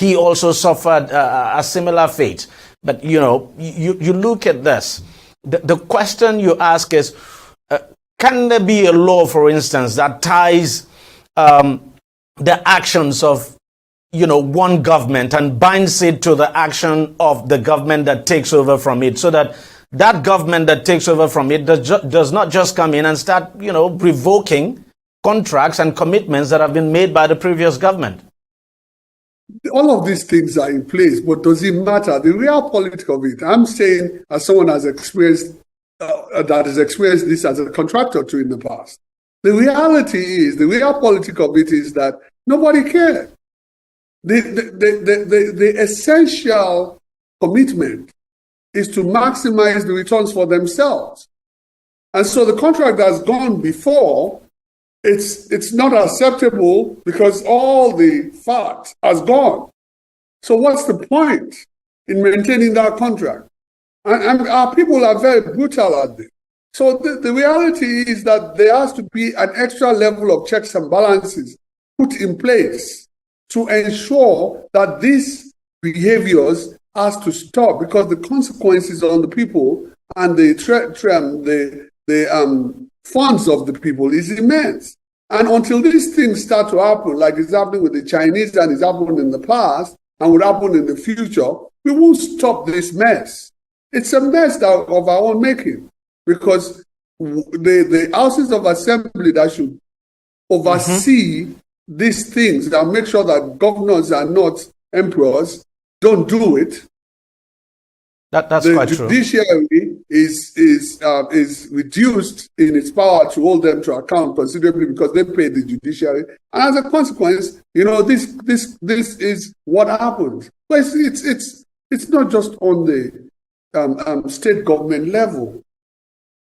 he also suffered a similar fate. But, you look at this. The question you ask is, can there be a law, for instance, that ties the actions of, one government and binds it to the action of the government that takes over from it, so that that government that takes over from it does not just come in and start, revoking contracts and commitments that have been made by the previous government? All of these things are in place, but does it matter? The real politics of it, I'm saying, as someone has experienced, that has experienced this as a contractor too in the past, the reality is, the real politics of it is that nobody cared. The essential commitment is to maximize the returns for themselves. And so the contract that's gone before, it's not acceptable because all the fat has gone. So what's the point in maintaining that contract? And our people are very brutal at this. So the reality is that there has to be an extra level of checks and balances put in place to ensure that these behaviors has to stop, because the consequences on the people and the funds of the people is immense. And until these things start to happen, like it's happening with the Chinese and it's happened in the past and will happen in the future, we won't stop this mess. It's a mess of our own making, because the houses of assembly that should oversee these things and make sure that governors are not emperors don't do it. That's quite true. The judiciary is reduced in its power to hold them to account considerably because they pay the judiciary, and as a consequence, this is what happens. But it's not just on the state government level;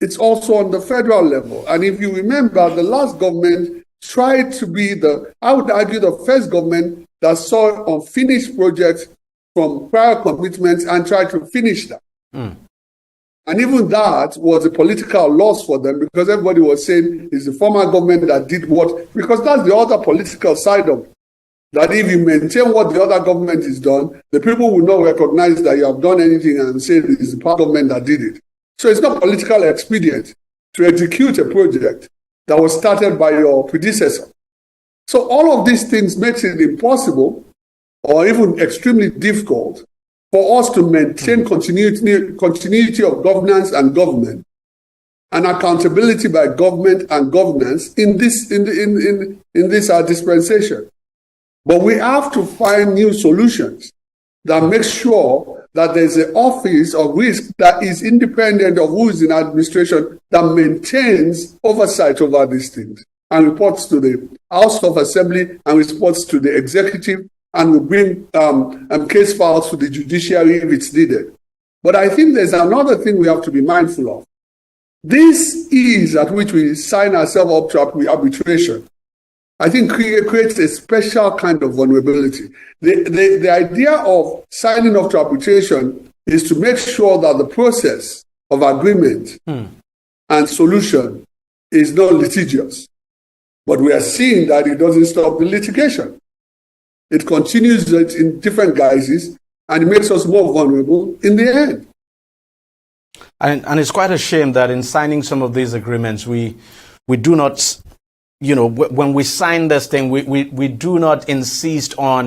it's also on the federal level. And if you remember, the last government tried to be I would argue, the first government that saw unfinished projects from prior commitments and tried to finish them. And even that was a political loss for them, because everybody was saying it's the former government that did what, because that's the other political side of it. That if you maintain what the other government has done, the people will not recognize that you have done anything and say it's the past government that did it. So it's not political expedient to execute a project that was started by your predecessor. So all of these things makes it impossible or even extremely difficult for us to maintain continuity of governance and government and accountability by government and governance in this dispensation. But we have to find new solutions that make sure that there's an office of risk that is independent of who is in administration, that maintains oversight over these things and reports to the House of Assembly and reports to the executive, and will bring case files to the judiciary if it's needed. But I think there's another thing we have to be mindful of. This ease at which we sign ourselves up to arbitration, I think creates a special kind of vulnerability. The idea of signing up to arbitration is to make sure that the process of agreement and solution is not litigious. But we are seeing that it doesn't stop the litigation. It continues in different guises, and it makes us more vulnerable in the end. And it's quite a shame that in signing some of these agreements, we do not, when we sign this thing, we do not insist on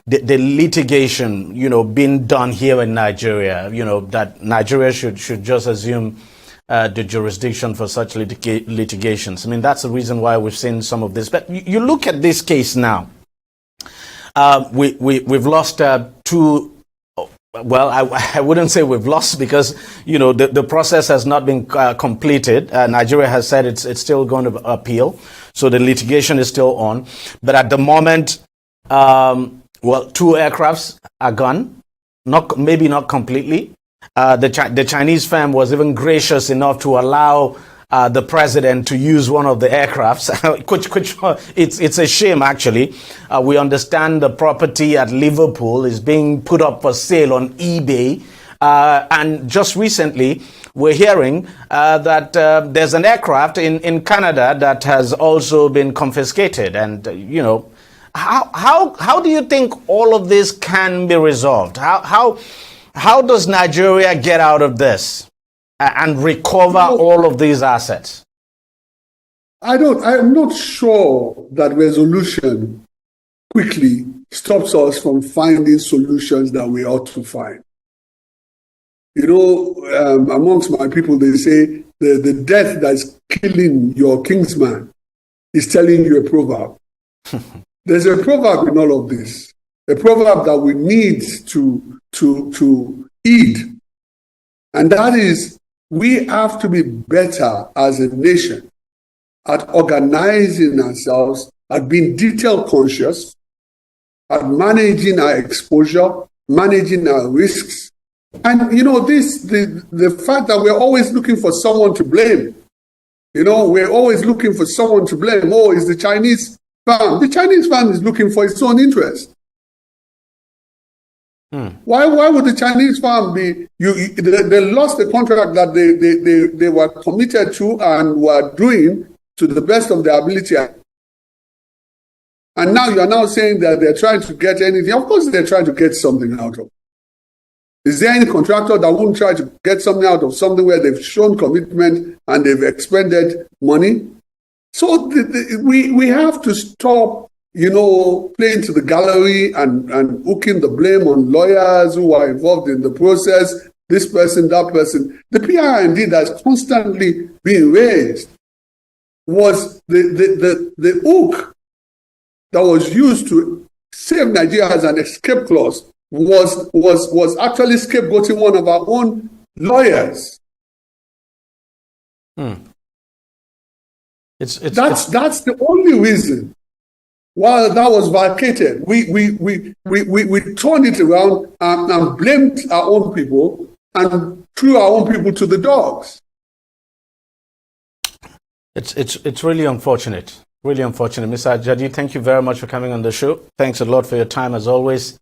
the litigation, being done here in Nigeria, that Nigeria should just assume the jurisdiction for such litigations. I mean, that's the reason why we've seen some of this. But you look at this case now. We've lost two. Well, I wouldn't say we've lost, because the process has not been completed. Nigeria has said it's still going to appeal, so the litigation is still on. But at the moment, two aircrafts are gone. Maybe not completely. The Chinese firm was even gracious enough to allow the president to use one of the aircrafts, which it's a shame, actually. We understand the property at Liverpool is being put up for sale on eBay. And just recently, we're hearing that there's an aircraft in Canada that has also been confiscated. And, how do you think all of this can be resolved? How does Nigeria get out of this and recover all of these assets? I'm not sure that resolution quickly stops us from finding solutions that we ought to find. Amongst my people, they say the death that's killing your kingsman is telling you a proverb. There's a proverb in all of this, a proverb that we need to heed. And that is, we have to be better as a nation at organizing ourselves, at being detail conscious, at managing our exposure, managing our risks. And, the fact that we're always looking for someone to blame. We're always looking for someone to blame. Oh, it's the Chinese firm. The Chinese firm is looking for its own interest. Why would the Chinese firm be? They lost the contract that they were committed to and were doing to the best of their ability. And now you are now saying that they're trying to get anything. Of course, they're trying to get something out of it. Is there any contractor that won't try to get something out of something where they've shown commitment and they've expended money? So we have to stop, playing to the gallery and hooking the blame on lawyers who are involved in the process, this person, that person. The PRND that's constantly being raised was the hook that was used to save Nigeria as an escape clause was actually scapegoating one of our own lawyers. That's the only reason why that was vacated. We turned it around and blamed our own people and threw our own people to the dogs. It's really unfortunate. Really unfortunate. Mr. Ajadi, thank you very much for coming on the show. Thanks a lot for your time as always.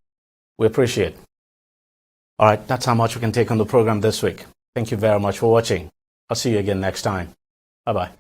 We appreciate it. All right, that's how much we can take on the program this week. Thank you very much for watching. I'll see you again next time. Bye-bye.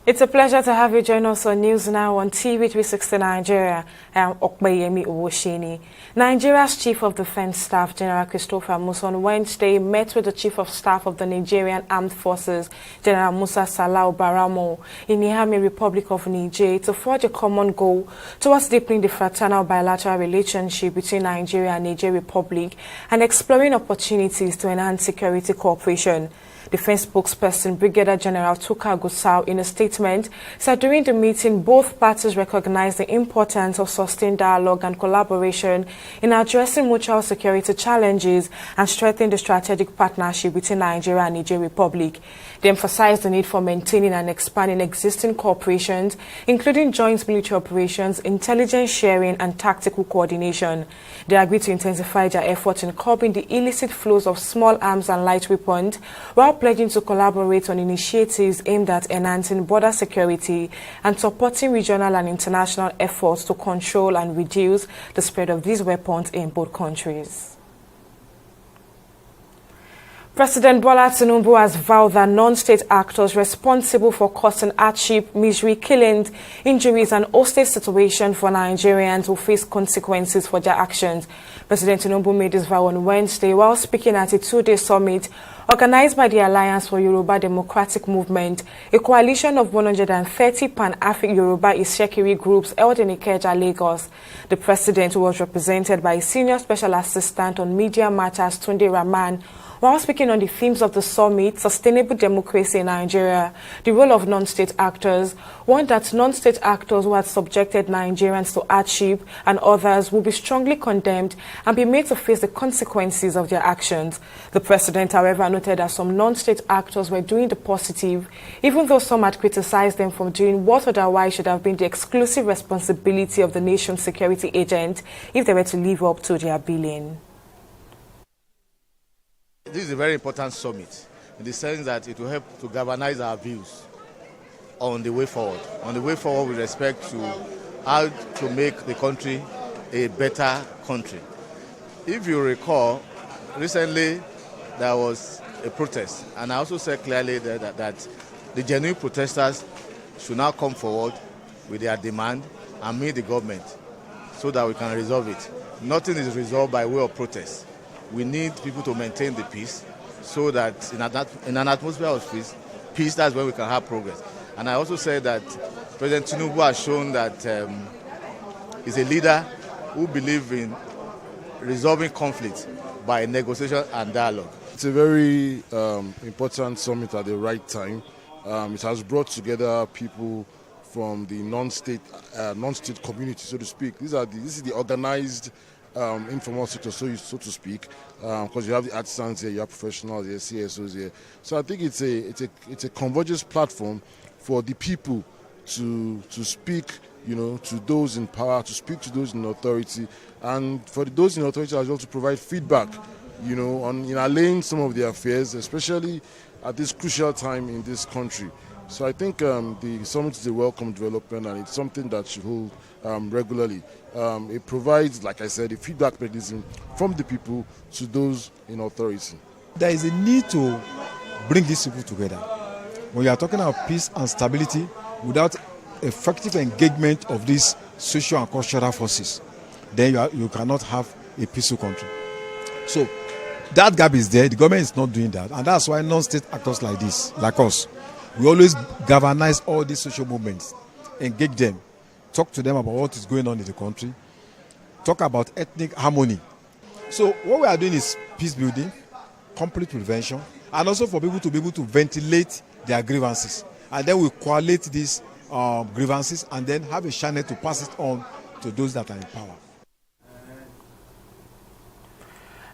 It's a pleasure to have you join us on News Now on TV360 Nigeria. I am Okpeyemi Owoshini. Nigeria's Chief of Defense Staff, General Christopher Musa, on Wednesday met with the Chief of Staff of the Nigerian Armed Forces, General Musa Salau Baramo, in Niamey, Republic of Niger, to forge a common goal towards deepening the fraternal bilateral relationship between Nigeria and Niger Republic and exploring opportunities to enhance security cooperation. Defense spokesperson Brigadier General Tuka Gusau, in a statement, said during the meeting both parties recognized the importance of sustained dialogue and collaboration in addressing mutual security challenges and strengthening the strategic partnership between Nigeria and Niger Republic. They emphasized the need for maintaining and expanding existing cooperations, including joint military operations, intelligence sharing, and tactical coordination. They agreed to intensify their efforts in curbing the illicit flows of small arms and light weapons, while pledging to collaborate on initiatives aimed at enhancing border security and supporting regional and international efforts to control and reduce the spread of these weapons in both countries. President Bola Tinubu has vowed that non-state actors responsible for causing hardship, misery, killings, injuries and hostage situations for Nigerians will face consequences for their actions. President Tinubu made this vow on Wednesday while speaking at a two-day summit organized by the Alliance for Yoruba Democratic Movement, a coalition of 130 Pan-African Yoruba Isekiri groups held in Ikeja, Lagos. The president, who was represented by a senior special assistant on media matters, Tunde Rahman, while speaking on the themes of the summit, sustainable democracy in Nigeria, the role of non-state actors, warned that non-state actors who had subjected Nigerians to hardship and others will be strongly condemned and be made to face the consequences of their actions. The president, however, noted that some non-state actors were doing the positive, even though some had criticized them for doing what otherwise should have been the exclusive responsibility of the nation's security agent if they were to live up to their billing. This is a very important summit in the sense that it will help to galvanize our views on the way forward. On the way forward with respect to how to make the country a better country. If you recall, recently there was a protest, and I also said clearly that the genuine protesters should now come forward with their demand and meet the government so that we can resolve it. Nothing is resolved by way of protest. We need people to maintain the peace so that in an atmosphere of peace, that's when we can have progress. And I also said that President Tinubu has shown that he's a leader who believes in resolving conflict by negotiation and dialogue. It's a very important summit at the right time. It has brought together people from the non-state community, so to speak. This is the organized informal sector, so to speak, because you have the artisans here, you have professionals here, CSOs here. So I think it's a convergence platform for the people to speak, to those in power, to speak to those in authority, and for those in authority as well to provide feedback, on allaying some of their affairs, especially at this crucial time in this country. So I think the summit is a welcome development, and it's something that should hold regularly. It provides, like I said, a feedback mechanism from the people to those in authority. There is a need to bring these people together. When you are talking about peace and stability, without effective engagement of these social and cultural forces, then you cannot have a peaceful country. So that gap is there. The government is not doing that, and that's why non-state actors like this, like us, we always galvanize all these social movements, engage them, talk to them about what is going on in the country, talk about ethnic harmony. So what we are doing is peace building, conflict prevention, and also for people to be able to ventilate their grievances. And then we collate these grievances and then have a channel to pass it on to those that are in power.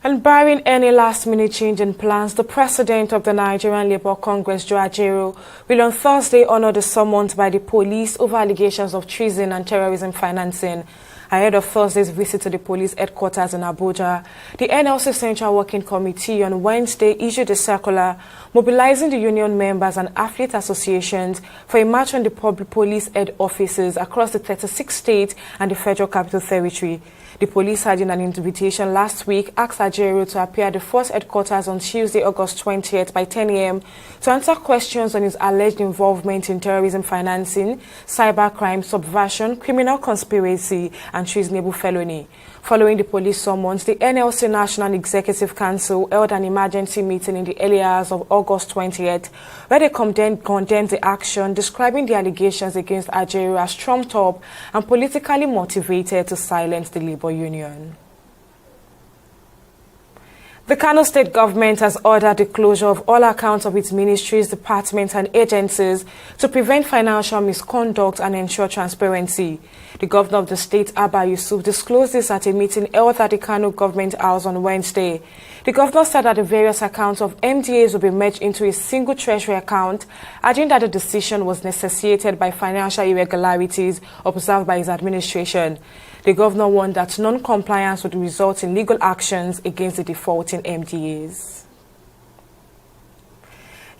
And barring any last-minute change in plans, the president of the Nigerian Labour Congress, Joe Ajaero, will on Thursday honor the summons by the police over allegations of treason and terrorism financing. Ahead of Thursday's visit to the police headquarters in Abuja, the NLC Central Working Committee on Wednesday issued a circular mobilizing the union members and affiliate associations for a march on the public police head offices across the 36 states and the Federal Capital Territory. The police had in an invitation last week asked Ajaero to appear at the force headquarters on Tuesday, August 20th by 10 a.m. to answer questions on his alleged involvement in terrorism financing, cybercrime, subversion, criminal conspiracy, and treasonable felony. Following the police summons, the NLC National Executive Council held an emergency meeting in the early hours of August 20th, where they condemned the action, describing the allegations against Ajaero as trumped up and politically motivated to silence the labor union. The Kano State government has ordered the closure of all accounts of its ministries, departments and agencies to prevent financial misconduct and ensure transparency. The governor of the state, Abba Yusuf, disclosed this at a meeting held at the Kano Government House on Wednesday. The governor said that the various accounts of MDAs will be merged into a single treasury account, adding that the decision was necessitated by financial irregularities observed by his administration. The governor warned that non-compliance would result in legal actions against the defaulting MDAs.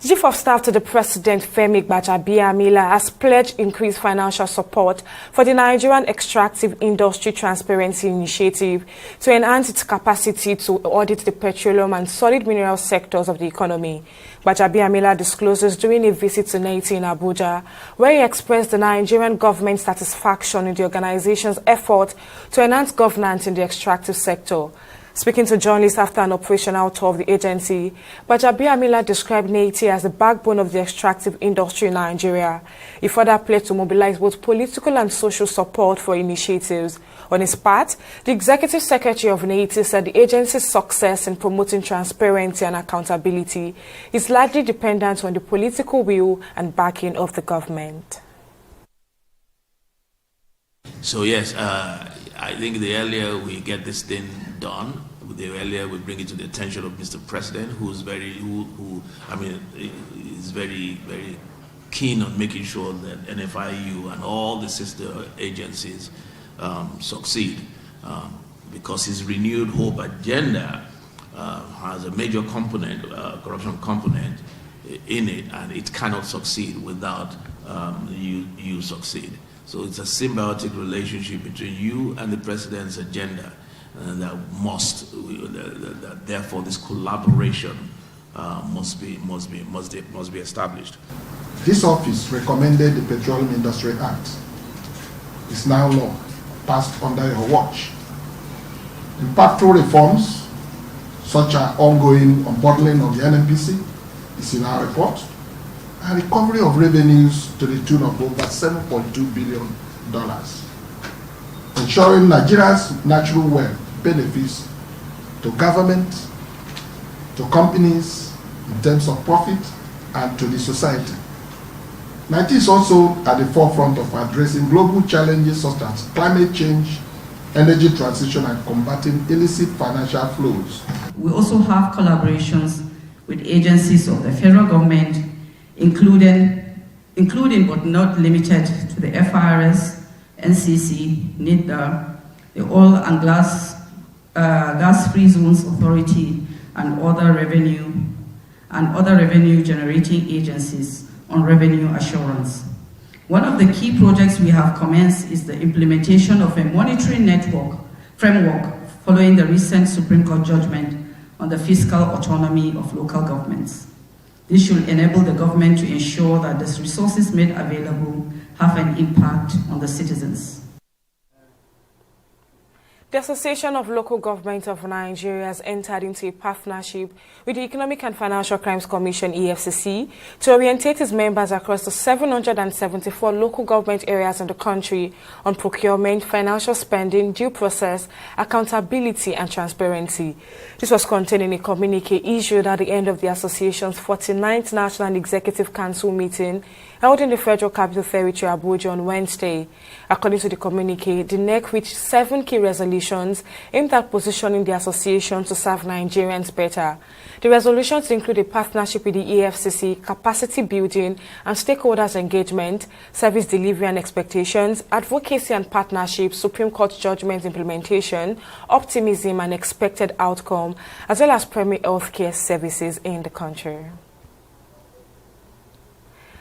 Chief of Staff to the President, Femi Gbajabiamila, has pledged increased financial support for the Nigerian Extractive Industry Transparency Initiative to enhance its capacity to audit the petroleum and solid mineral sectors of the economy. Gbajabiamila discloses during a visit to NAITI in Abuja, where he expressed the Nigerian government's satisfaction in the organization's effort to enhance governance in the extractive sector. Speaking to journalists after an operational tour of the agency, Gbajabiamila described NAITI as the backbone of the extractive industry in Nigeria. He further pledged to mobilize both political and social support for initiatives. On his part, the Executive Secretary of NAITI said the agency's success in promoting transparency and accountability is largely dependent on the political will and backing of the government. So yes, I think the earlier we get this thing done, the earlier we bring it to the attention of Mr. President, is very, very keen on making sure that NFIU and all the sister agencies succeed, because his renewed hope agenda has a major component, corruption component in it, and it cannot succeed without you succeed. So it's a symbiotic relationship between you and the president's agenda, and therefore this collaboration must be established. This office recommended the Petroleum Industry Act. It's now law, passed under your watch. Impactful reforms, such as ongoing unbundling of the NNPC, is in our report, and recovery of revenues to the tune of over $7.2 billion, ensuring Nigeria's natural wealth benefits to government, to companies in terms of profit, and to the society. NIT is also at the forefront of addressing global challenges such as climate change, energy transition, and combating illicit financial flows. We also have collaborations with agencies of the federal government, including but not limited to the FRS, NCC, NIDA, the Oil and Gas-Free Zones Authority, and other revenue generating agencies on revenue assurance. One of the key projects we have commenced is the implementation of a monitoring framework following the recent Supreme Court judgment on the fiscal autonomy of local governments. This should enable the government to ensure that the resources made available have an impact on the citizens. The Association of Local Governments of Nigeria has entered into a partnership with the Economic and Financial Crimes Commission, EFCC, to orientate its members across the 774 local government areas in the country on procurement, financial spending, due process, accountability, and transparency. This was contained in a communique issued at the end of the association's 49th National Executive Council meeting held in the Federal Capital Territory, Abuja, on Wednesday. According to the communique, the NEC reached 7 key resolutions aimed at positioning the association to serve Nigerians better. The resolutions include a partnership with the EFCC, capacity building and stakeholders engagement, service delivery and expectations, advocacy and partnership, Supreme Court judgment implementation, optimism and expected outcome, as well as primary healthcare services in the country.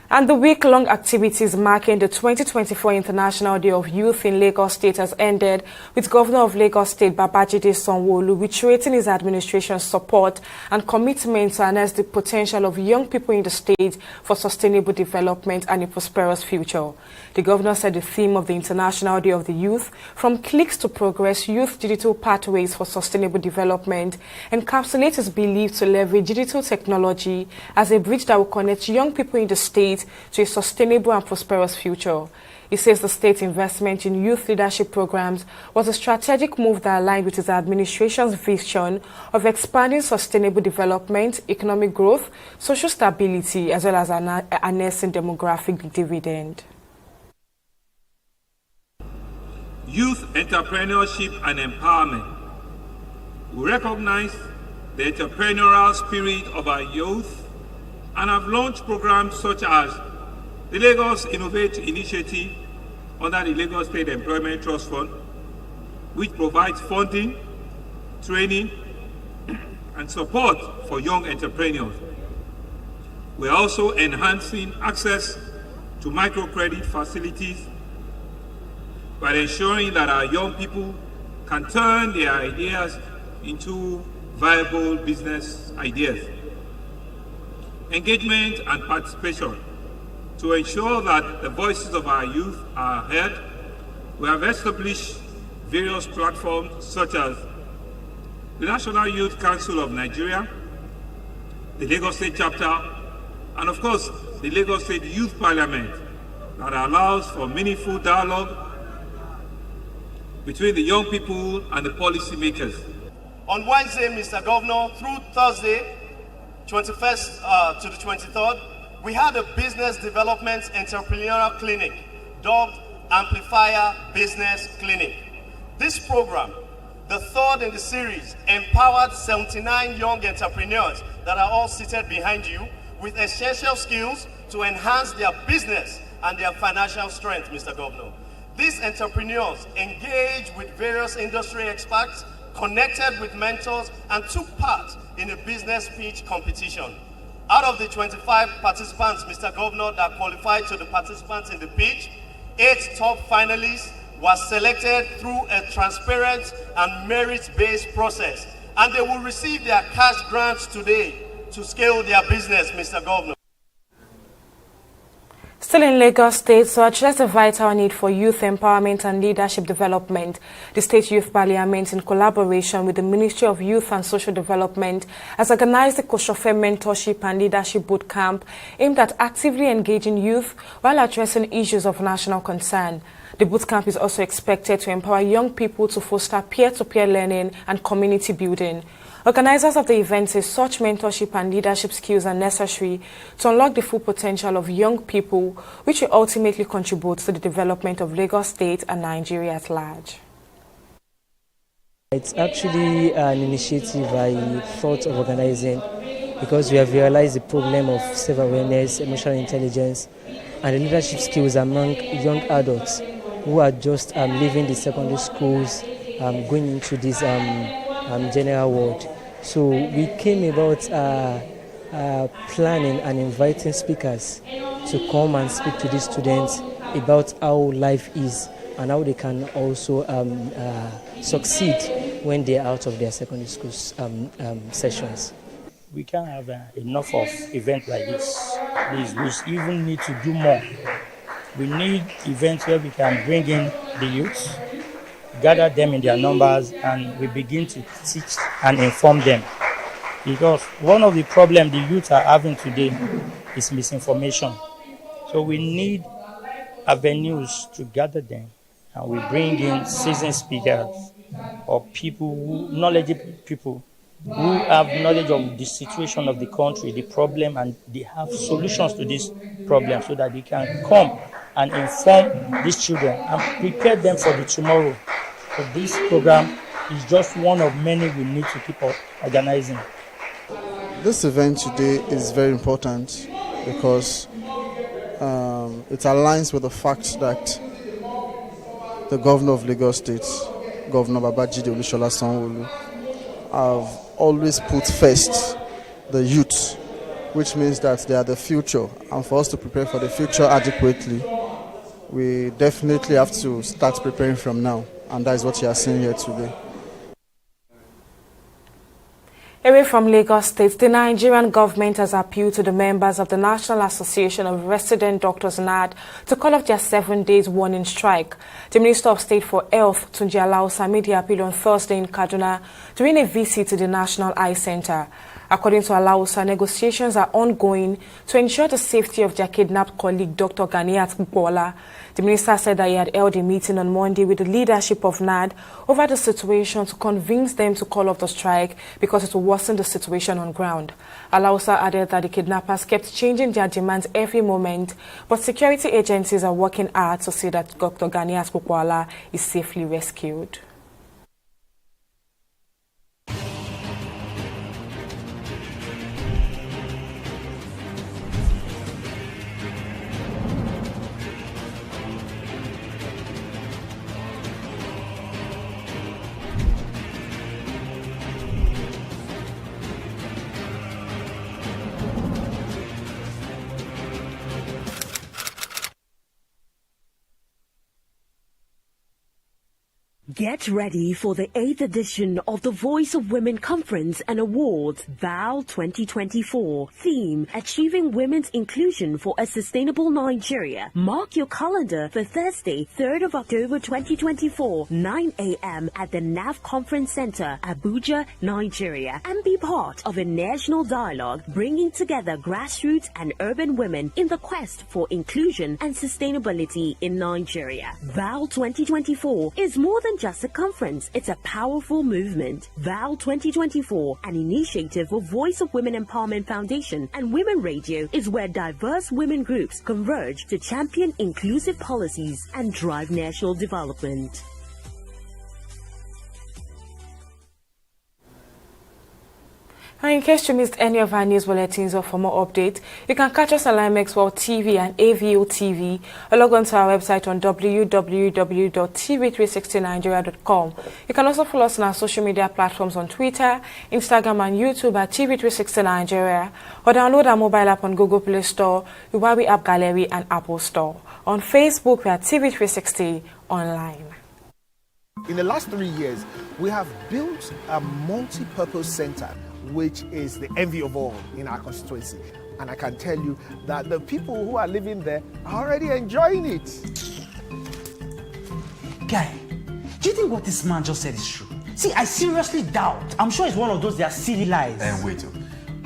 And the week-long activities marking the 2024 International Day of Youth in Lagos State has ended, with Governor of Lagos State Babajide Sanwo-Olu reiterating his administration's support and commitment to harness the potential of young people in the state for sustainable development and a prosperous future. The governor said the theme of the International Day of the Youth, From Cliques to Progress, Youth Digital Pathways for Sustainable Development, encapsulates his belief to leverage digital technology as a bridge that will connect young people in the state state to a sustainable and prosperous future. He says the state's investment in youth leadership programs was a strategic move that aligned with his administration's vision of expanding sustainable development, economic growth, social stability, as well as harnessing demographic dividend. Youth entrepreneurship and empowerment. We recognize the entrepreneurial spirit of our youth and have launched programs such as the Lagos Innovate Initiative under the Lagos State Employment Trust Fund, which provides funding, training, and support for young entrepreneurs. We are also enhancing access to microcredit facilities by ensuring that our young people can turn their ideas into viable business ideas. Engagement and participation. To ensure that the voices of our youth are heard, we have established various platforms such as the National Youth Council of Nigeria, the Lagos State Chapter, and of course, the Lagos State Youth Parliament that allows for meaningful dialogue between the young people and the policymakers. On Wednesday, Mr. Governor, through Thursday, 21st to the 23rd, we had a business development entrepreneurial clinic dubbed Amplifier Business Clinic. This program, the third in the series, empowered 79 young entrepreneurs that are all seated behind you with essential skills to enhance their business and their financial strength, Mr. Governor. These entrepreneurs engaged with various industry experts, connected with mentors, and took part in a business pitch competition. Out of the 25 participants, Mr. Governor, that qualified to the participants in the pitch, 8 top finalists were selected through a transparent and merit-based process. And they will receive their cash grants today to scale their business, Mr. Governor. Still in Lagos State, to address the vital need for youth empowerment and leadership development, the State Youth Parliament, in collaboration with the Ministry of Youth and Social Development, has organized the Koshofe Mentorship and Leadership Bootcamp aimed at actively engaging youth while addressing issues of national concern. The bootcamp is also expected to empower young people to foster peer-to-peer learning and community building. Organizers of the event say such mentorship and leadership skills are necessary to unlock the full potential of young people, which will ultimately contribute to the development of Lagos State and Nigeria at large. It's actually an initiative I thought of organizing because we have realized the problem of self-awareness, emotional intelligence, and the leadership skills among young adults who are just leaving the secondary schools, going into this general world. So we came about planning and inviting speakers to come and speak to these students about how life is and how they can also succeed when they are out of their secondary school sessions. We can't have enough of events like this. We even need to do more. We need events where we can bring in the youth, gather them in their numbers, and we begin to teach and inform them. Because one of the problems the youth are having today is misinformation. So we need avenues to gather them, and we bring in seasoned speakers or people, knowledgeable people who have knowledge of the situation of the country, the problem, and they have solutions to this problem so that they can come and inform these children and prepare them for the tomorrow. So this program is just one of many we need to keep organizing. This event today is very important because it aligns with the fact that the governor of Lagos State, Governor Babajide Olusola Sanwo-Olu, have always put first the youth, which means that they are the future. And for us to prepare for the future adequately, we definitely have to start preparing from now. And that is what you are seeing here today. Away from Lagos State, the Nigerian government has appealed to the members of the National Association of Resident Doctors NAD to call off their 7 days warning strike. The Minister of State for Health, Tunji Alausa, made the appeal on Thursday in Kaduna during a visit to the National Eye Center. According to Alausa, negotiations are ongoing to ensure the safety of their kidnapped colleague, Dr. Ganiat Gbola. The minister said that he had held a meeting on Monday with the leadership of NAD over the situation to convince them to call off the strike because it will worsen the situation on ground. Alausa added that the kidnappers kept changing their demands every moment, but security agencies are working hard to see that Dr. Ganiat Gbola is safely rescued. Get ready for the 8th edition of the Voice of Women Conference and Awards, VAL 2024. Theme, Achieving Women's Inclusion for a Sustainable Nigeria. Mark your calendar for Thursday, 3rd of October 2024, 9 a.m. at the NAV Conference Center, Abuja, Nigeria. And be part of a national dialogue bringing together grassroots and urban women in the quest for inclusion and sustainability in Nigeria. VAL 2024 is more than just a conference, it's a powerful movement. VAL 2024, an initiative of Voice of Women Empowerment Foundation and Women Radio, is where diverse women groups converge to champion inclusive policies and drive national development. And in case you missed any of our news bulletins or for more updates, you can catch us on Limex World TV and AVO TV, or log on to our website on www.tv360nigeria.com. You can also follow us on our social media platforms on Twitter, Instagram and YouTube at TV360 Nigeria, or download our mobile app on Google Play Store, Huawei App Gallery and Apple Store. On Facebook, we are TV360 Online. In the last 3 years, we have built a multi-purpose center which is the envy of all in our constituency. And I can tell you that the people who are living there are already enjoying it. Guy, do you think what this man just said is true? See, I seriously doubt. I'm sure it's one of those their silly lies. Wait,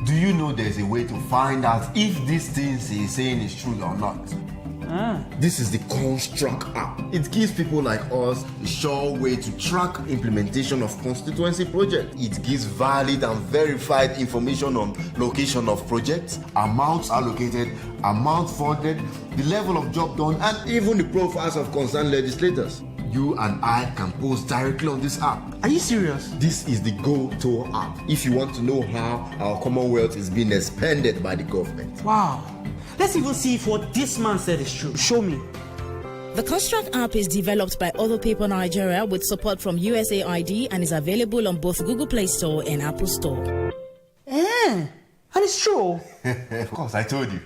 do you know there's a way to find out if these things he's saying is true or not? This is the Construct app. It gives people like us a sure way to track implementation of constituency projects. It gives valid and verified information on location of projects, amounts allocated, amount funded, the level of job done, and even the profiles of concerned legislators. You and I can post directly on this app. Are you serious? This is the Go-To app if you want to know how our Commonwealth is being expanded by the government. Wow. Let's even see if what this man said is true. Show me. The Construct app is developed by Other Paper Nigeria with support from USAID and is available on both Google Play Store and Apple Store. And it's true. Of course, I told you.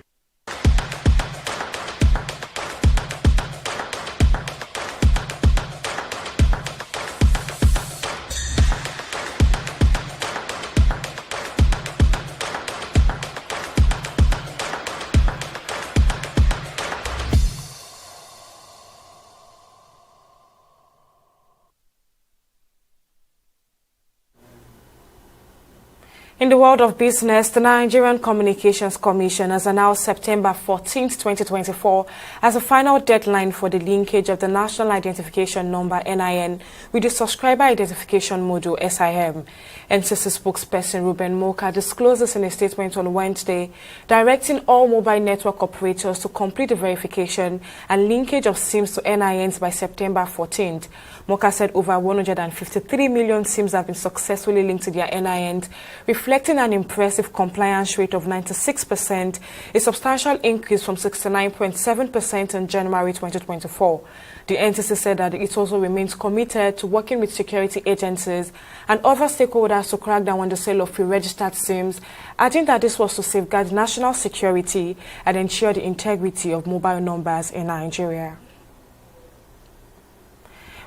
In the world of business, the Nigerian Communications Commission has announced September 14, 2024 as a final deadline for the linkage of the National Identification Number (NIN) with the Subscriber Identification Module (SIM). NCC spokesperson Ruben Moka disclosed this in a statement on Wednesday, directing all mobile network operators to complete the verification and linkage of SIMs to NINs by September 14th. Moka said over 153 million SIMs have been successfully linked to their NINs, reflecting an impressive compliance rate of 96%, a substantial increase from 69.7% in January 2024. The NCC said that it also remains committed to working with security agencies and other stakeholders to crack down on the sale of pre-registered SIMs, adding that this was to safeguard national security and ensure the integrity of mobile numbers in Nigeria.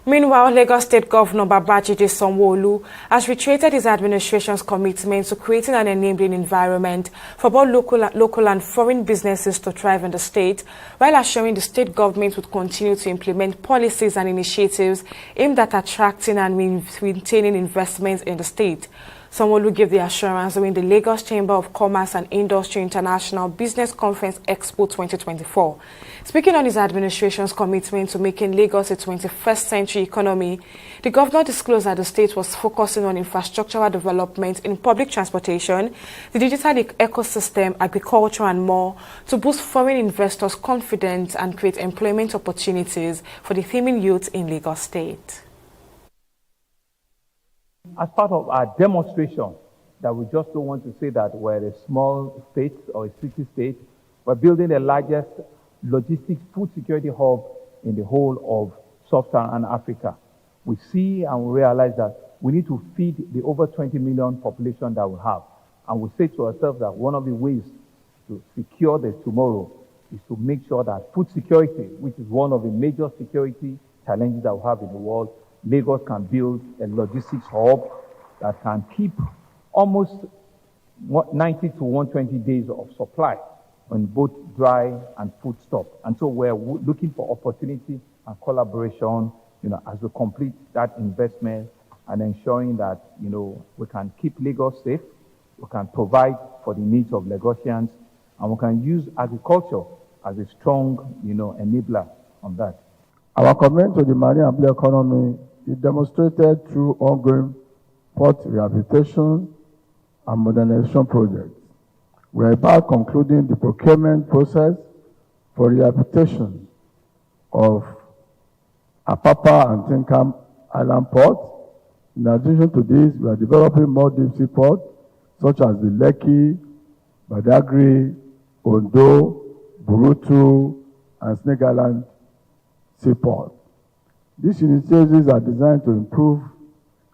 Meanwhile, Lagos State Governor Babajide Sanwo-Olu has reiterated his administration's commitment to creating an enabling environment for both local and foreign businesses to thrive in the state, while assuring the state government would continue to implement policies and initiatives aimed at attracting and maintaining investments in the state. Sanwo-Olu gave the assurance during the Lagos Chamber of Commerce and Industry International Business Conference Expo 2024. Speaking on his administration's commitment to making Lagos a 21st century economy, the governor disclosed that the state was focusing on infrastructural development in public transportation, the digital ecosystem, agriculture and more to boost foreign investors' confidence and create employment opportunities for the teeming youth in Lagos State. As part of our demonstration that we just don't want to say that we're a small state or a city state, we're building the largest logistics food security hub in the whole of sub-Saharan Africa. We see and we realize that we need to feed the over 20 million population that we have. And we say to ourselves that one of the ways to secure the tomorrow is to make sure that food security, which is one of the major security challenges that we have in the world, Lagos can build a logistics hub that can keep almost 90 to 120 days of supply on both dry and food stock. And so we're looking for opportunity and collaboration, as we complete that investment and ensuring that, we can keep Lagos safe, we can provide for the needs of Lagosians, and we can use agriculture as a strong, enabler on that. Our commitment to the marine and blue economy is demonstrated through ongoing port rehabilitation and modernization projects. We are about concluding the procurement process for rehabilitation of Apapa and Tinkam Island ports. In addition to this, we are developing more deep sea ports such as the Lekki, Badagry, Ondo, Burutu, and Snake Island seaport. These initiatives are designed to improve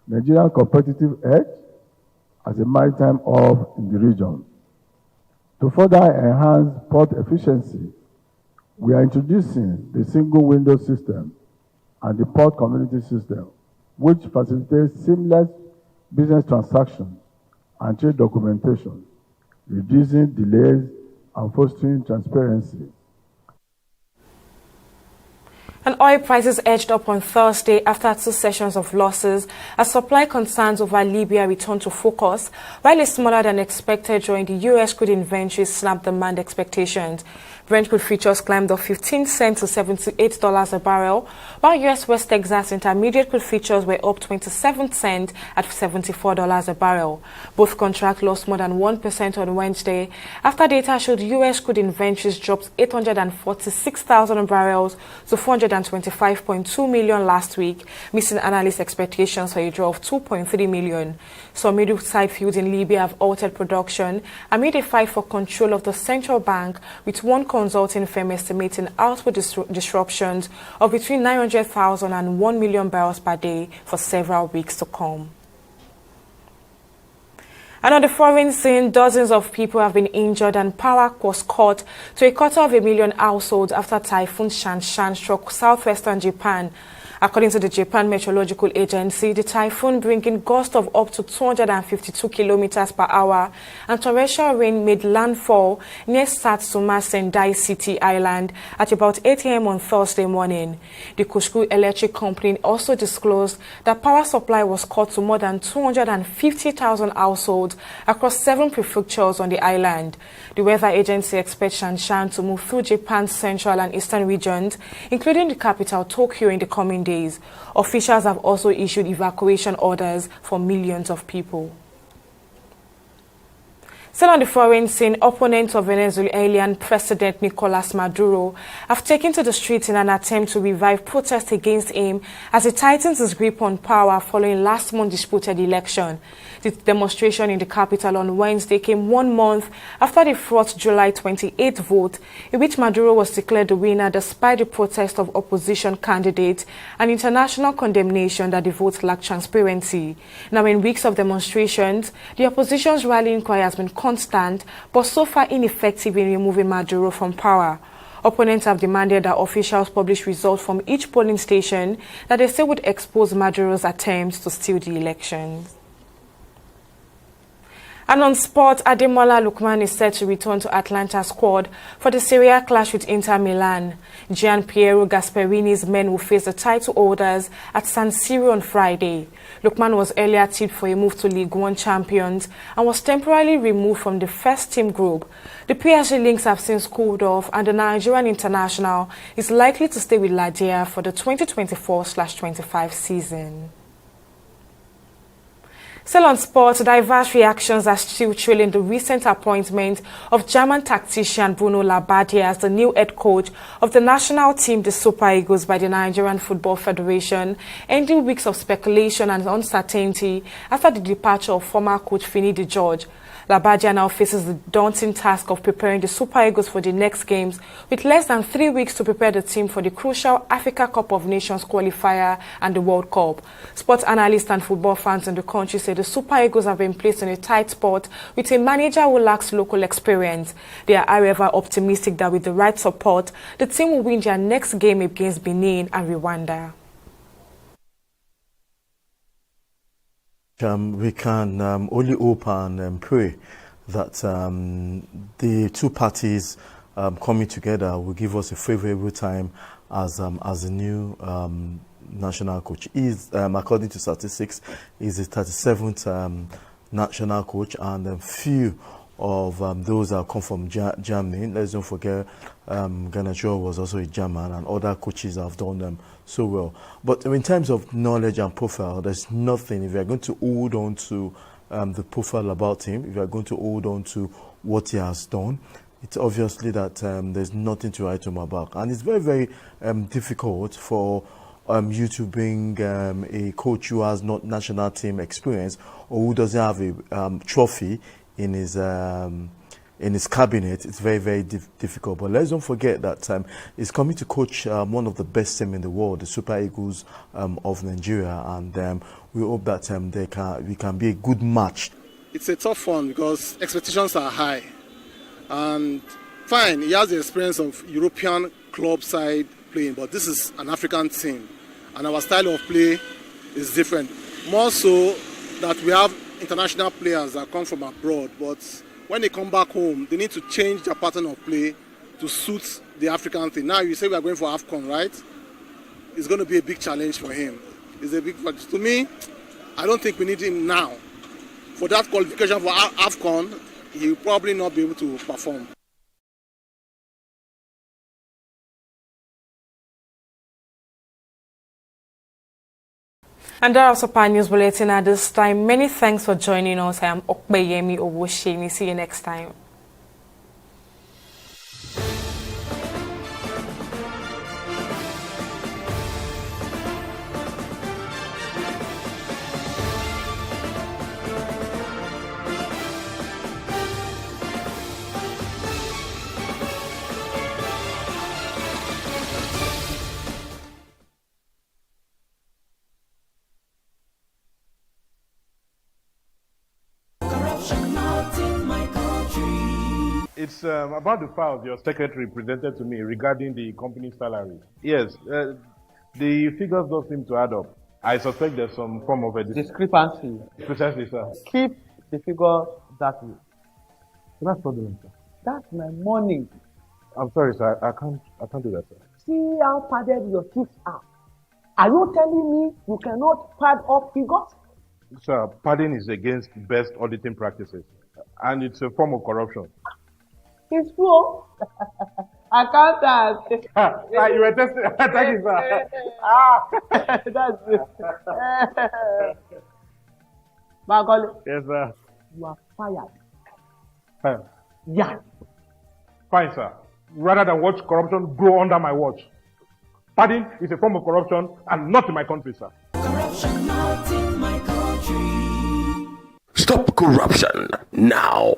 Nigeria's competitive edge as a maritime hub in the region. To further enhance port efficiency, we are introducing the single window system and the port community system, which facilitates seamless business transactions and trade documentation, reducing delays and fostering transparency. And oil prices edged up on Thursday after 2 sessions of losses as supply concerns over Libya returned to focus, while a smaller than expected draw in the U.S. crude inventory snapped demand expectations. Brent crude futures climbed up 15 cents to $78 a barrel, while U.S. West Texas Intermediate crude futures were up 27 cents at $74 a barrel. Both contracts lost more than 1% on Wednesday after data showed U.S. crude inventories dropped 846,000 barrels to 425.2 million last week, missing analyst expectations for a draw of 2.3 million. Some middle-side fields in Libya have altered production amid a fight for control of the central bank, with one consulting firm estimating output disruptions of between 900,000 and 1 million barrels per day for several weeks to come. And on the foreign scene, dozens of people have been injured and power was cut to 250,000 households after Typhoon Shanshan struck southwestern Japan. According to the Japan Meteorological Agency, the typhoon, bringing gusts of up to 252 kilometers per hour and torrential rain, made landfall near Satsuma Sendai City Island at about 8 a.m. on Thursday morning. The Kushku Electric Company also disclosed that power supply was cut to more than 250,000 households across 7 prefectures on the island. The weather agency expects Shanshan to move through Japan's central and eastern regions, including the capital, Tokyo, in the coming days. Officials have also issued evacuation orders for millions of people. Still on the foreign scene, opponents of Venezuelan President Nicolas Maduro have taken to the streets in an attempt to revive protests against him as he tightens his grip on power following last month's disputed election. The demonstration in the capital on Wednesday came 1 month after the fraught July 28th vote, in which Maduro was declared the winner despite the protest of opposition candidates and international condemnation that the vote lacked transparency. Now, in weeks of demonstrations, the opposition's rallying cry has been constant, but so far ineffective in removing Maduro from power. Opponents have demanded that officials publish results from each polling station that they say would expose Maduro's attempts to steal the elections. And on sport, Ademola Lookman is set to return to Atlanta squad for the Serie A clash with Inter Milan. Gian Piero Gasperini's men will face the title holders at San Siro on Friday. Lookman was earlier tipped for a move to League One champions and was temporarily removed from the first team group. The PSG links have since cooled off, and the Nigerian international is likely to stay with Ladia for the 2024/25 season. Still on sports, diverse reactions are still trailing the recent appointment of German tactician Bruno Labbadia as the new head coach of the national team, the Super Eagles, by the Nigerian Football Federation, ending weeks of speculation and uncertainty after the departure of former coach Fini De George. Labbadia now faces the daunting task of preparing the Super Eagles for the next games, with less than 3 weeks to prepare the team for the crucial Africa Cup of Nations qualifier and the World Cup. Sports analysts and football fans in the country say the Super Eagles have been placed in a tight spot with a manager who lacks local experience. They are, however, optimistic that with the right support, the team will win their next game against Benin and Rwanda. We can only hope and pray that the two parties coming together will give us a favorable time as a new national coach. Is according to statistics, is the 37th national coach, and few of those that come from Germany. Let's don't forget Garnacho was also a German, and other coaches have done them so well. But in terms of knowledge and profile, there's nothing. If you're going to hold on to the profile about him, if you're going to hold on to what he has done, it's obviously that there's nothing to write him about. And it's very, very difficult for you to bring a coach who has not national team experience or who doesn't have a trophy in his cabinet. It's very, very difficult. But let's don't forget that he's coming to coach one of the best teams in the world, the Super Eagles of Nigeria, and we hope that we can be a good match. It's a tough one because expectations are high, and fine, he has the experience of European club side playing, but this is an African team, and our style of play is different. More so that we have international players that come from abroad, but when they come back home, they need to change their pattern of play to suit the African thing. Now you say we are going for AFCON, right? It's going to be a big challenge for him. It's a big, to me, I don't think we need him now. For that qualification for AFCON, he will probably not be able to perform. And that's our news bulletin at this time. Many thanks for joining us. I am Okpeyemi Owosheni. See you next time. It's about the files your secretary presented to me regarding the company salary. Yes, the figures don't seem to add up. I suspect there's some form of a discrepancy. Precisely, sir. Keep the figure that way. That's fraudulent, sir. That's my money. I'm sorry, sir. I can't do that, sir. See how padded your teeth are. Are you telling me you cannot pad up figures? Sir, padding is against best auditing practices, and it's a form of corruption. It's true. Accountant. You were testing. Thank you, sir. That's it. Bagoli. Yes, sir. You are fired. Fine. Yeah. Fine, sir. Rather than watch corruption grow under my watch. Padding is a form of corruption and not in my country, sir. Corruption not in my country. Stop corruption now.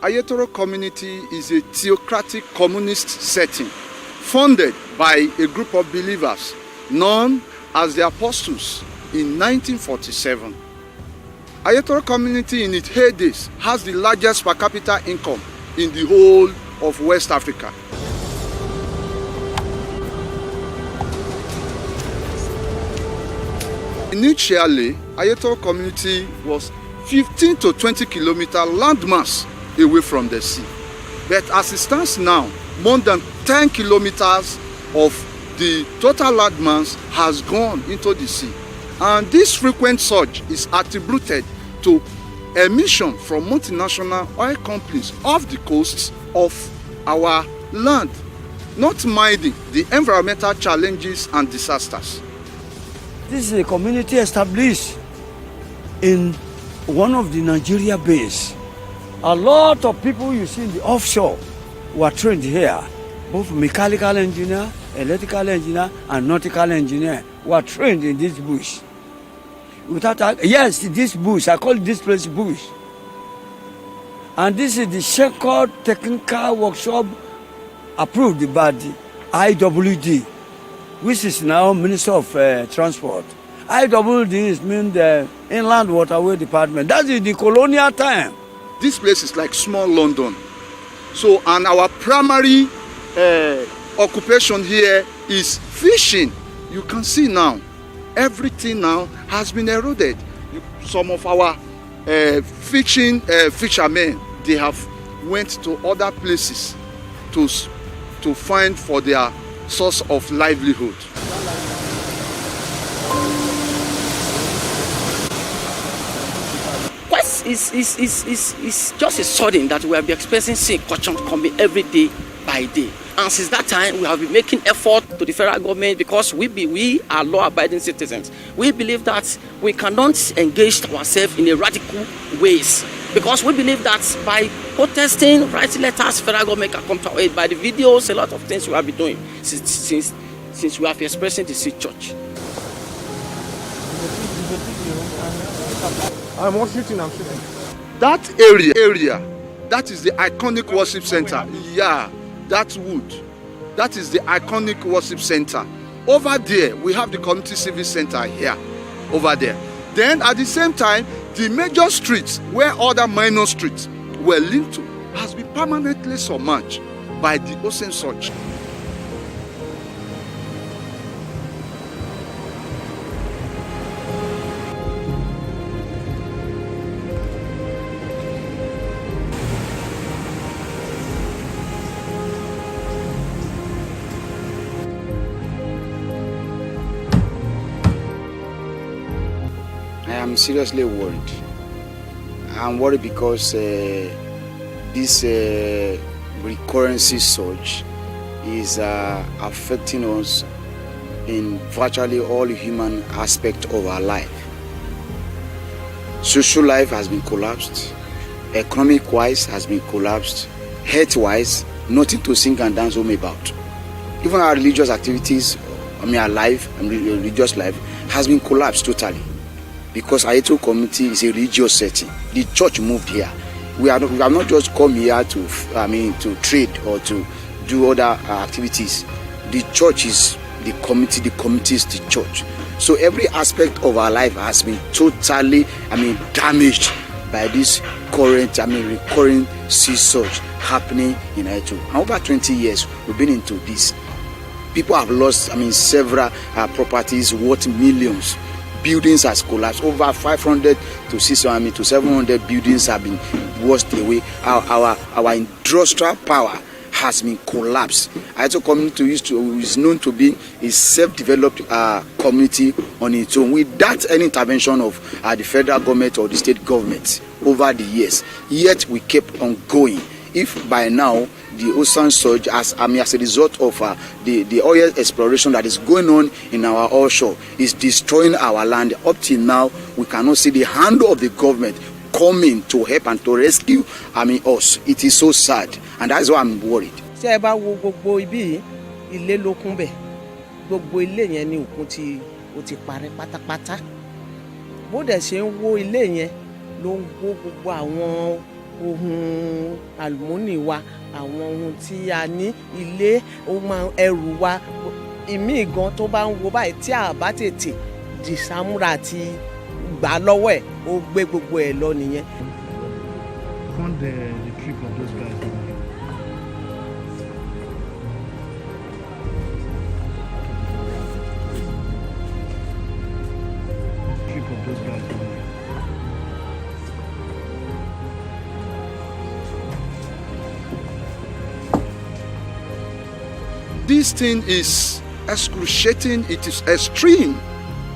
Ayetoro community is a theocratic communist setting funded by a group of believers known as the Apostles in 1947. Ayetoro community in its heydays has the largest per capita income in the whole of West Africa. Initially, Ayetoro community was 15 to 20 kilometer landmass away from the sea. But as it stands now, more than 10 kilometers of the total landmass has gone into the sea. And this frequent surge is attributed to emission from multinational oil companies off the coasts of our land, not minding the environmental challenges and disasters. This is a community established in one of the Nigeria base. A lot of people you see in the offshore were trained here, both mechanical engineer, electrical engineer, and nautical engineer were trained in this bush. Yes, this bush, I call this place bush. And this is the Shepherd Technical Workshop approved by the IWD, which is now Minister of Transport. IWD means the Inland Waterway Department. That is the colonial time. This place is like small London. So, and our primary occupation here is fishing. You can see now, everything now has been eroded. Some of our fishermen, they have went to other places to find for their source of livelihood. It's just a sudden that we have been experiencing sea encroachment coming every day by day. And since that time, we have been making effort to the federal government because we are law-abiding citizens. We believe that we cannot engage ourselves in a radical ways because we believe that by protesting, writing letters, federal government can come to our aid. By the videos, a lot of things we have been doing since we have expressing the sea church. I'm shooting. That area, that is the iconic worship center. Yeah, that's wood. That is the iconic worship center. Over there, we have the community service center here, over there. Then at the same time, the major streets where other minor streets were linked to has been permanently submerged by the ocean surge. I'm seriously worried. I'm worried because this recurrency surge is affecting us in virtually all human aspects of our life. Social life has been collapsed, economic-wise has been collapsed, health-wise, nothing to sing and dance home about. Even our religious activities, our life, religious life, has been collapsed totally. Because Ayetoro community is a religious setting. The church moved here. We have not just come here to trade or to do other activities. The church is the community is the church. So every aspect of our life has been totally, damaged by this current, recurring sea surge happening in Ayetoro. And over 20 years, we've been into this. People have lost, several properties worth millions. Buildings has collapsed. Over 500 to 600 to 700 buildings have been washed away. Our industrial power has been collapsed. Ayetoro community is known to be a self-developed community on its own without any intervention of the federal government or the state government over the years. Yet we kept on going. If by now the ocean surge as a result of the oil exploration that is going on in our offshore is destroying our land. Up till now, we cannot see the hand of the government coming to help and to rescue us. It is so sad, and that's why I'm worried. Ṣé ẹ bá wo gbogbo ibi ilé ló kún bẹ̀, gbogbo ilé yẹn ni òkun ti parẹ́ pátápátá. Bó dẹ̀ ṣe ń wó ilé yẹn ló ń wó gbogbo àwọn ohun àlùmọ́nì wa àwọn ohun tí a ní ilé ohun ẹrù wa ìmíì gan tó bá ń wo báyìí tí a bá tètè dìsámúra àti gbà lọ́wọ́ ẹ̀ ó gbé gbogbo ẹ̀ lọ nìyẹn. Fund the trip of those guys. Trip of those guys. This thing is excruciating, it is extreme.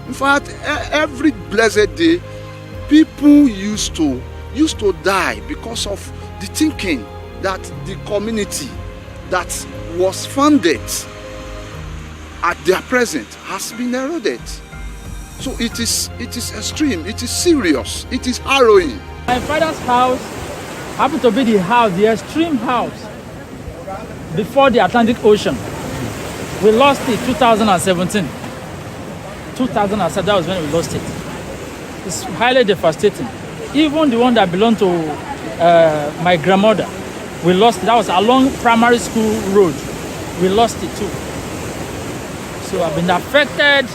In fact, every blessed day, people used to die because of the thinking that the community that was founded at their present has been eroded. So it is extreme, it is serious, it is harrowing. My father's house happened to be the extreme house before the Atlantic Ocean. We lost it 2017. 2007, that was when we lost it. It's highly devastating. Even the one that belonged to my grandmother, we lost it. That was along primary school road. We lost it too. So I've been affected.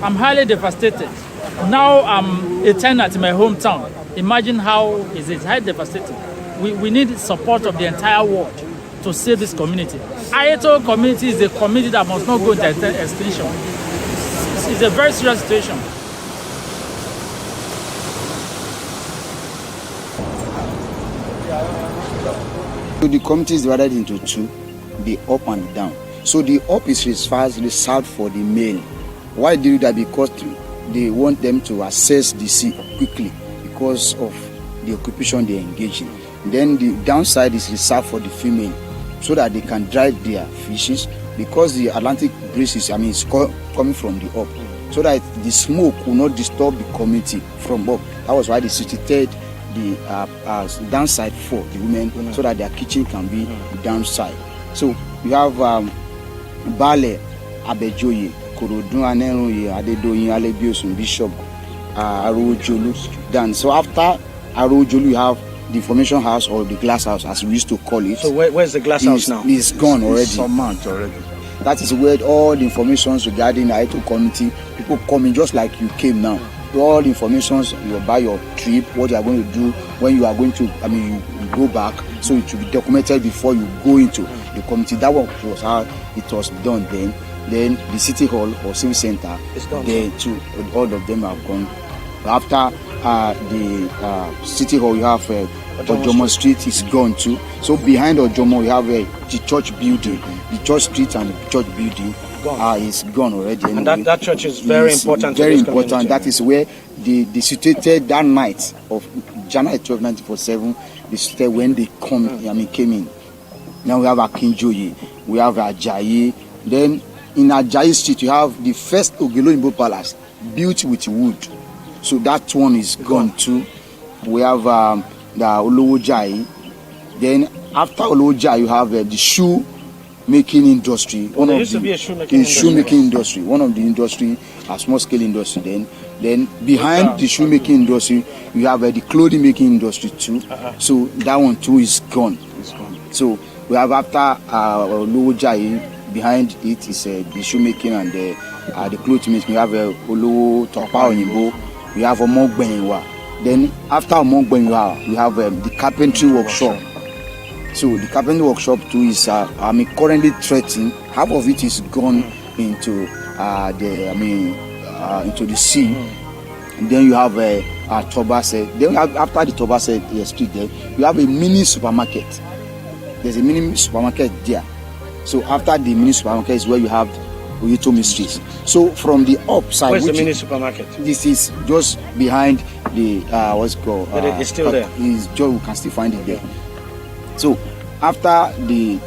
I'm highly devastated. Now I'm a tenant in my hometown. Imagine how is it highly devastating. We need the support of the entire world to save this community. Ayeto community is a community that must not go into extinction. It's a very serious situation. So the community is divided into two, the up and the down. So the up is reserved for the male. Why do that? Because they want them to access the sea quickly because of the occupation they engage in. Then the downside is reserved for the female so that they can drive their fishes because the Atlantic breeze is coming from the up. So that the smoke will not disturb the community from up. That was why they situated the downside for the women so that their kitchen can be downside. So we have Bale Abejoye, Korodun Aneroye, Adedoyin Alebiosun, Bishop Arojolu. Then so after Arojolu you have the information house or the glass house as we used to call it. So where's the glass house now? It's gone already. It's some months already. That is where all the information regarding the Ayeto community, people coming just like you came now. All the information you buy your trip, what you are going to do, when you are going to, you go back. So it will be documented before you go into the community. That was how it was done then. Then the city hall or civil center, there too, all of them have gone. After the city hall, you have Ojomo Street is gone too. So behind Ojomo, you have the church building, the church street and the church building. Is gone already. And that church is very important. Very important. Community. That is where they situated that night of January 12, 1947. They situated when they came in. Now we have Akinjoye, we have Ajayi. Then in Ajayi Street, you have the first Ogelonimbo Palace built with wood. So that one is gone too. We have the Olowojayi. Then after Olowojayi, you have the shoe making industry. There used to be a shoemaking industry. One of the industry, a small scale industry. Then behind the shoemaking industry, you have the clothing making industry too. So that one too is gone. So we have after Olowojayi, behind it is the shoemaking and the clothing making. We have Olowo Topa Oyinbo. We have Omogbenwa. Then after Omogbenwa, we have the carpentry workshop. So the carpentry workshop too is currently threatened. Half of it is gone into into the sea. And then you have Tobase. Then after the Tobase street there, you have a mini supermarket. There's a mini supermarket there. So after the mini supermarket is where you have Oyetomi Street. So from the upside, where's the mini supermarket? This is just behind the what's it called? But it's still there. We can still find it there. So after the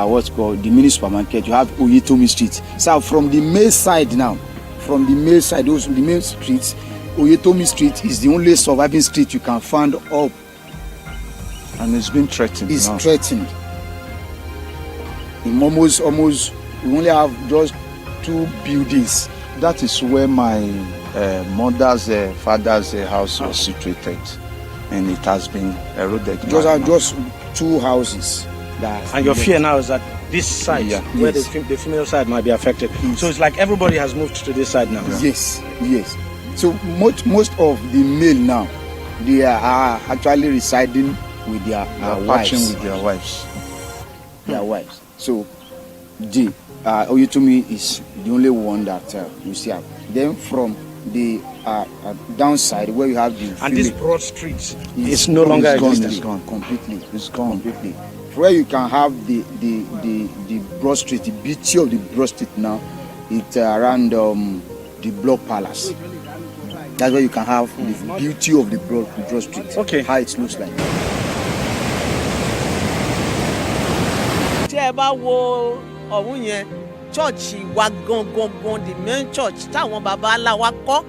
what's called the mini supermarket, you have Oyetomi Street. So from the main side now, from the main side, those the main streets, Oyetomi Street is the only surviving street you can find up. And it's been threatened. It's threatened. In almost we only have just 2 buildings. That is where my mother's father's house was situated. and it has been eroded. Just 2 houses. And your fear now is that this side, where the female side might be affected. So it's like everybody has moved to this side now. Yes. So most of the male now, they are actually residing with their wives. With their wives. Their wives. So the Oyetomi is the only one that you see. Then from the downside where you have the and this broad street is no longer existing. It's gone completely. Where you can have the broad street, the beauty of the broad street now, it's around the Block Palace. That's where you can have the beauty of the broad street. Okay. How it looks like. tí ẹ bá wo ọ̀hún yẹn chọ́ọ̀chì wa gangan the main church táwọn baba ńlá wa kọ́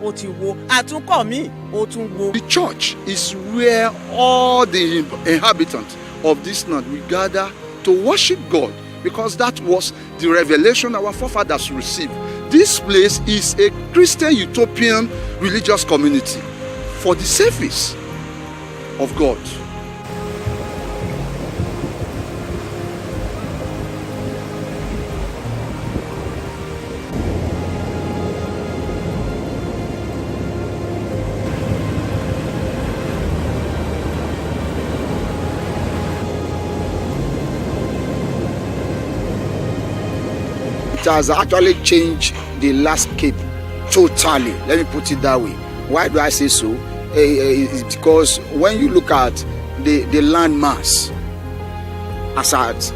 ó ti wo àtúnkọ́ mi ó tún wo. The church is where all the inhabitants of this land we gather to worship God, because that was the revelation our forefathers received. This place is a Christian utopian religious community for the service of God. It has actually changed the landscape totally. Let me put it that way. Why do I say so? It's because when you look at the land mass, as at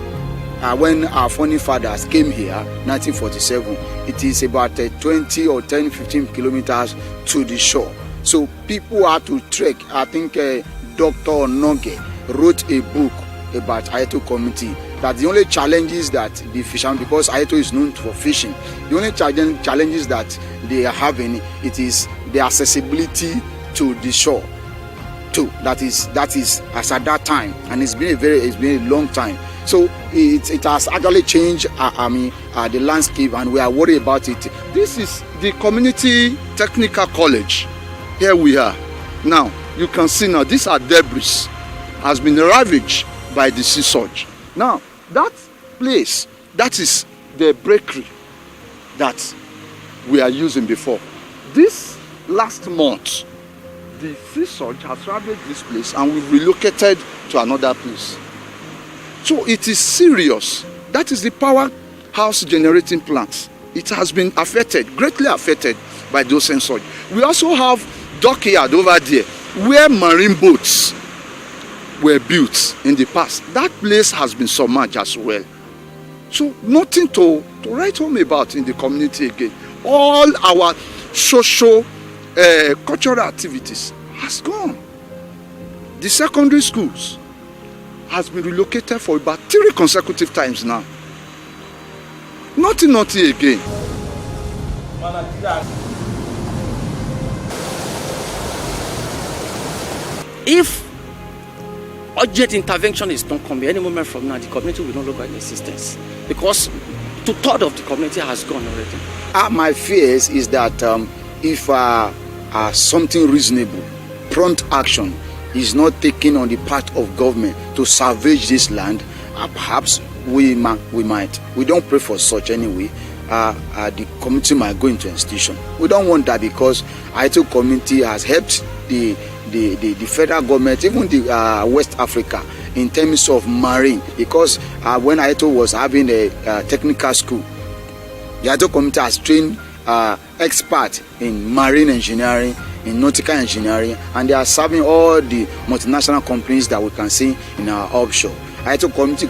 when our founding fathers came here, 1947, it is about 20 or 10, 15 kilometers to the shore. So people had to trek. I think Dr. Noge wrote a book about Ayeto community. That the only challenges that the fishermen, because Ayeto is known for fishing, the only challenges that they are having, it is the accessibility to the shore. Too. That is as at that time, and it's been a long time. So it has actually changed. The landscape, and we are worried about it. This is the Community Technical College. Here we are. Now you can see now these are debris, has been ravaged by the sea surge. Now that place, that is the bakery that we are using before. This last month, the sea surge has ravaged this place and we've relocated to another place. So it is serious. That is the powerhouse generating plant. It has been affected, greatly affected by those sea surge. We also have dockyard over there where marine boats were built in the past. That place has been submerged as well. So nothing to write home about in the community again. All our social, cultural activities has gone. The secondary schools has been relocated for about 3 consecutive times now. Nothing again. If urgent intervention is not coming any moment from now, the community will no longer in existence, because 2/3 of the community has gone already. My fears is that if something reasonable, prompt action is not taken on the part of government to salvage this land, perhaps we might. We don't pray for such anyway. The community might go into institution. We don't want that, because Ayeto community has helped the federal government, even the West Africa, in terms of marine, because when Ayeto was having a technical school, the Ayeto community has trained experts in marine engineering, in nautical engineering, and they are serving all the multinational companies that we can see in our offshore. Ayeto community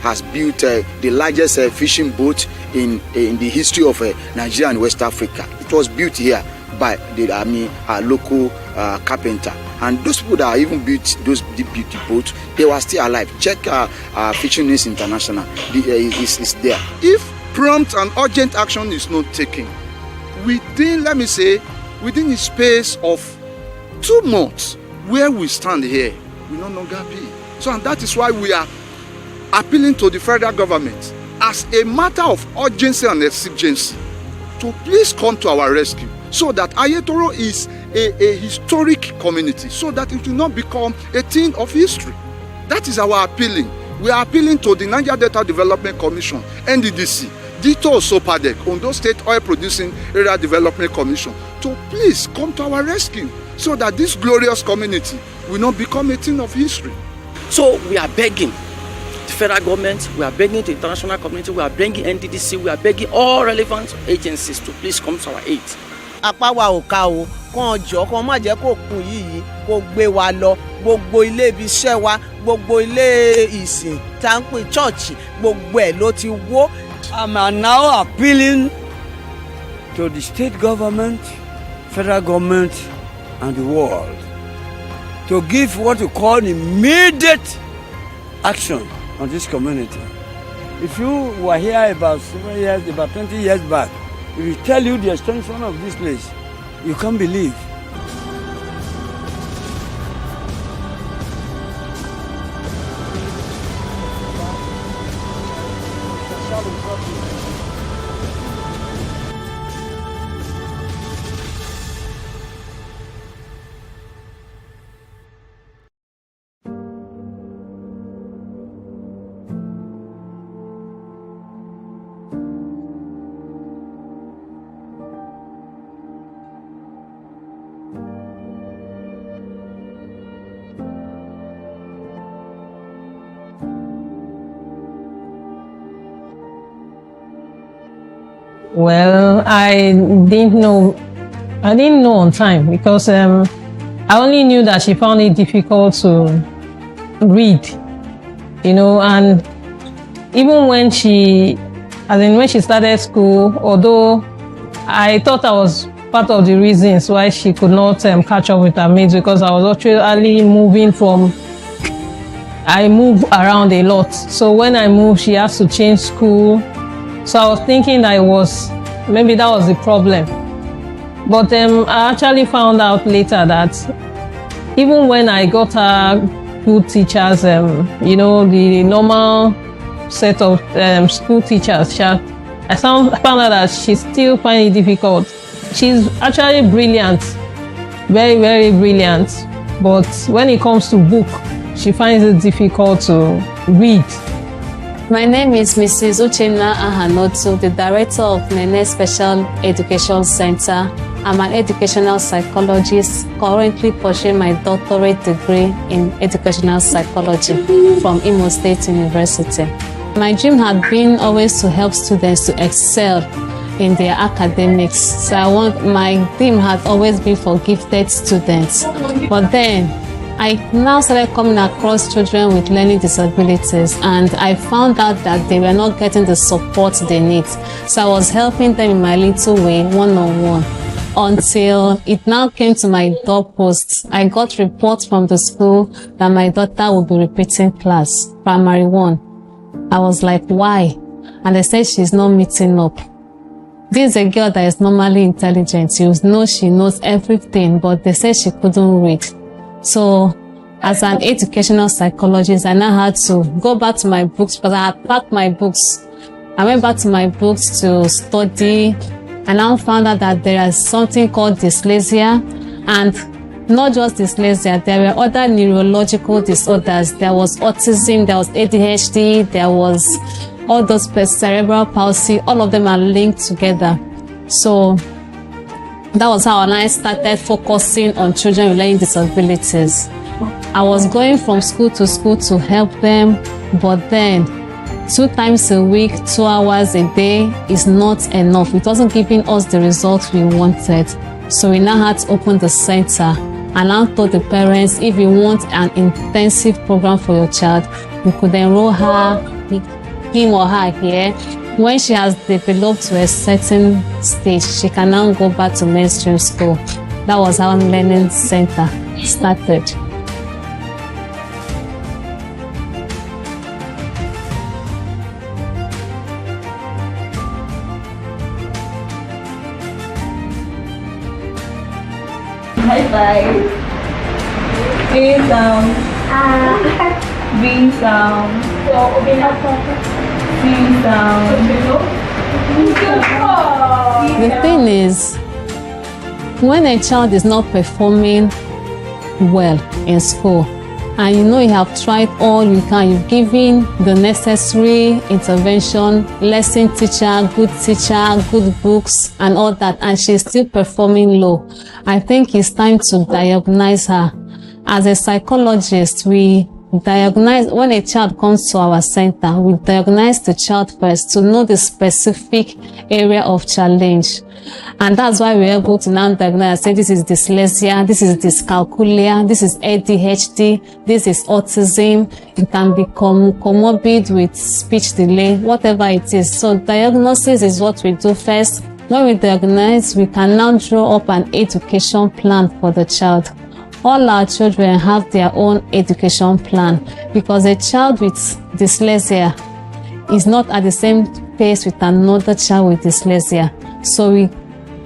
has built the largest fishing boat in the history of Nigeria and West Africa. It was built here by the local carpenter, and those people that even built those beauty boats, they were still alive. Check Fishing News International, is there. If prompt and urgent action is not taken within, let me say, within a space of 2 months, where we stand here will no longer be. So, and that is why we are appealing to the federal government as a matter of urgency and exigency to please come to our rescue, so that Ayetoro is a historic community so that it will not become a thing of history. That is our appealing. We are appealing to the Niger Delta Development Commission, NDDC, Dito Sopadek, Ondo State Oil Producing Area Development Commission, to please come to our rescue so that this glorious community will not become a thing of history. So we are begging the federal government, we are begging the international community, we are begging NDDC, we are begging all relevant agencies to please come to our aid. Apá wa ò ká o, kàn jọ kàn má jẹ́ kó kùn yìí kó gbé wa lọ, gbogbo ilé ibi iṣẹ́ wa, gbogbo ilé ìsìn tá ń pè chọ́ọ̀chì, gbogbo ẹ̀ ló ti wó. I'm now appealing to the state government, federal government, and the world to give what you call immediate action on this community. If you were here about 7 years, about 20 years back, if we tell you the extension of this place, you can't believe. Well, I didn't know on time because I only knew that she found it difficult to read, you know, and even when she started school, although I thought I was part of the reasons why she could not catch up with her mates, because I was actually I move around a lot. So when I moved, she has to change school. So I was thinking that maybe that was the problem. But I actually found out later that even when I got her good teachers, you know, the normal set of school teachers, I found out that she still finds it difficult. She's actually brilliant, very, very brilliant. But when it comes to book, she finds it difficult to read. My name is Mrs. Uchenna Ahanotu, the director of Nene Special Education Center. I'm an educational psychologist, currently pursuing my doctorate degree in educational psychology from Imo State University. My dream had been always to help students to excel in their academics. So my dream had always been for gifted students. But then I now started coming across children with learning disabilities, and I found out that they were not getting the support they need. So I was helping them in my little way, one-on-one, until it now came to my doorpost. I got reports from the school that my daughter would be repeating class, primary 1. I was like, why? And they said she's not meeting up. This is a girl that is normally intelligent. You know she knows everything, but they said she couldn't read. So, as an educational psychologist, I now had to go back to my books because I had packed my books. I went back to my books to study, and I found out that there is something called dyslesia, and not just dyslesia, there were other neurological disorders. There was autism, there was ADHD, there was all those cerebral palsy. All of them are linked together. So that was how I started focusing on children with learning disabilities. I was going from school to help them, but then 2 times a week, 2 hours a day is not enough. It wasn't giving us the results we wanted. So we now had to open the center, and I told the parents, if you want an intensive program for your child, you could enroll him or her here. When she has developed to a certain stage, she can now go back to mainstream school. That was how Learning Center started. High five. A sound. B sound. C sound. The thing is, When a child is not performing well in school, and you know you have tried all you can, you've given the necessary intervention, lesson teacher, good books and all that, and she's still performing low, I think it's time to diagnose her. As a psychologist, we diagnose, when a child comes to our center, we diagnose the child first to know the specific area of challenge. And that's why we're able to now diagnose, say this is dyslexia, this is dyscalculia, this is ADHD, this is autism, it can become comorbid with speech delay, whatever it is. So diagnosis is what we do first. When we diagnose, we can now draw up an education plan for the child. All our children have their own education plan because a child with dyslexia is not at the same pace with another child with dyslexia. So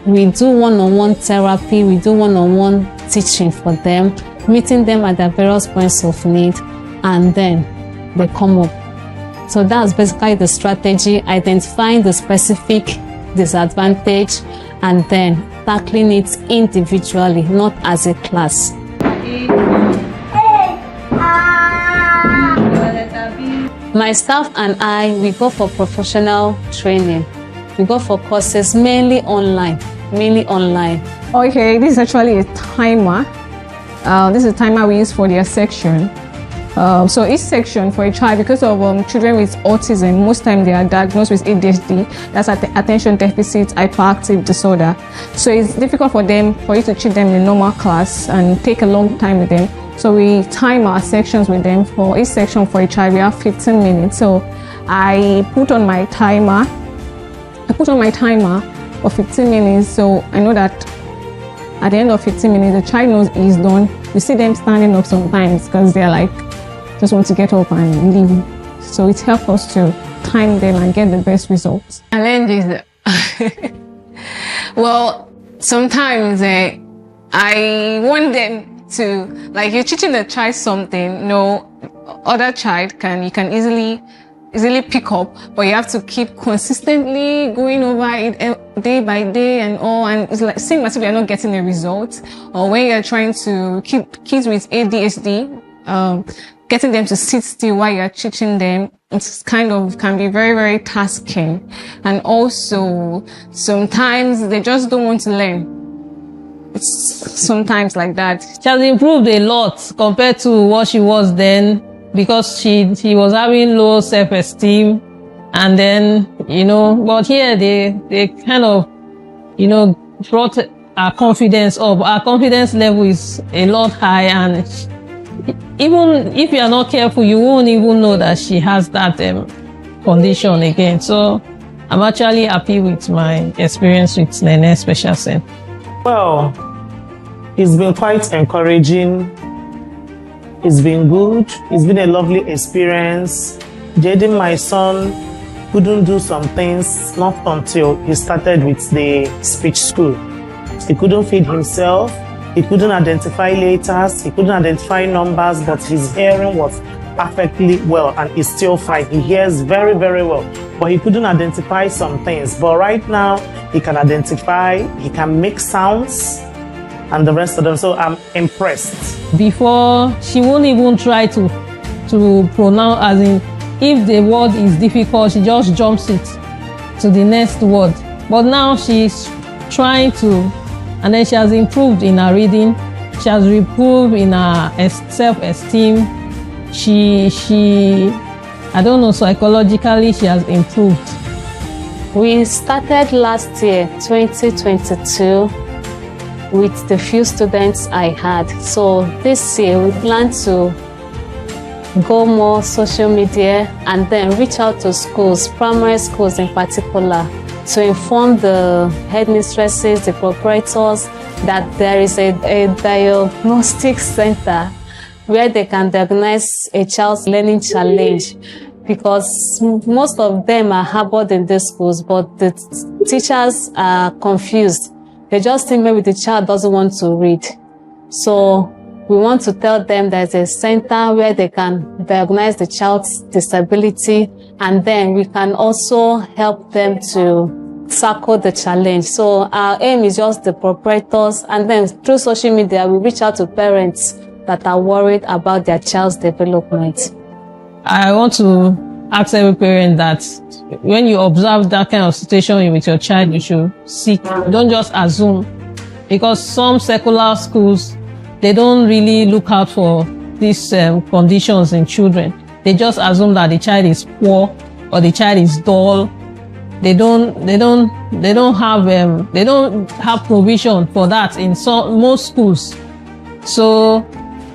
we do one-on-one therapy, we do one-on-one teaching for them, meeting them at their various points of need, and then they come up. So that's basically the strategy, identifying the specific disadvantage and then tackling it individually, not as a class. My staff and I, we go for professional training. We go for courses mainly online. Okay, this is actually a timer. This is a timer we use for their section. So each section for a child, because of children with autism, most time they are diagnosed with ADHD, that's attention deficit hyperactive disorder. So it's difficult for you to treat them in a normal class and take a long time with them. So we time our sections with them. For each section for a child, we have 15 minutes. So I put on my timer for 15 minutes, so I know that at the end of 15 minutes, the child knows he's done. You see them standing up sometimes because they're like, just want to get up and leave. So it helps us to time them and get the best results. Challenges. Well, sometimes I want them to, like, you're teaching the child something, other child you can easily pick up, but you have to keep consistently going over it day by day and all, and it's like seeing as if you're not getting a result. Or when you're trying to keep kids with ADHD, getting them to sit still while you're teaching them, it's can be very, very tasking. And also sometimes they just don't want to learn. It's sometimes like that. She has improved a lot compared to what she was then, because she was having low self-esteem, and then, but here they kind of, brought our confidence up. Our confidence level is a lot higher, and even if you are not careful, you won't even know that she has that condition again. So I'm actually happy with my experience with Nene Special Center. Well, it's been quite encouraging. It's been good. It's been a lovely experience. Jaden, my son, couldn't do some things not until he started with the speech school. He couldn't feed himself. He couldn't identify letters. He couldn't identify numbers, but his hearing was perfectly well and he's still fine. He hears very, very well, but he couldn't identify some things. But right now, he can identify, he can make sounds, and the rest of them. So I'm impressed. Before, she won't even try to pronounce, as in, if the word is difficult, she just jumps it to the next word. But now she's trying to, and then she has improved in her reading. She has improved in her self-esteem. I don't know, psychologically, she has improved. We started last year, 2022. With the few students I had. So this year we plan to go more social media and then reach out to schools, primary schools in particular, to inform the headmistresses, the proprietors, that there is a diagnostic center where they can diagnose a child's learning challenge, because most of them are harbored in these schools, but the teachers are confused. They just think maybe the child doesn't want to read. So we want to tell them there's a center where they can diagnose the child's disability, and then we can also help them to tackle the challenge. So our aim is just the proprietors, and then through social media, we reach out to parents that are worried about their child's development. I want to ask every parent that when you observe that kind of situation with your child, you should seek. Don't just assume, because some secular schools, they don't really look out for these conditions in children. They just assume that the child is poor or the child is dull. They don't have provision for that in most schools. So,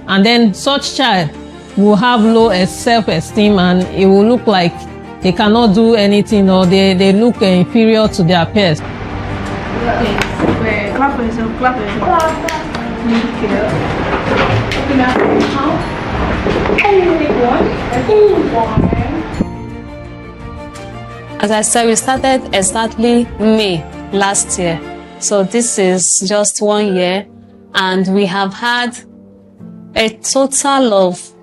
and then such child will have low self-esteem, and it will look like they cannot do anything, or they look inferior to their peers. Clap for yourself, clap for yourself. As I said, we started exactly May last year. So this is just 1 year, and we have had a total of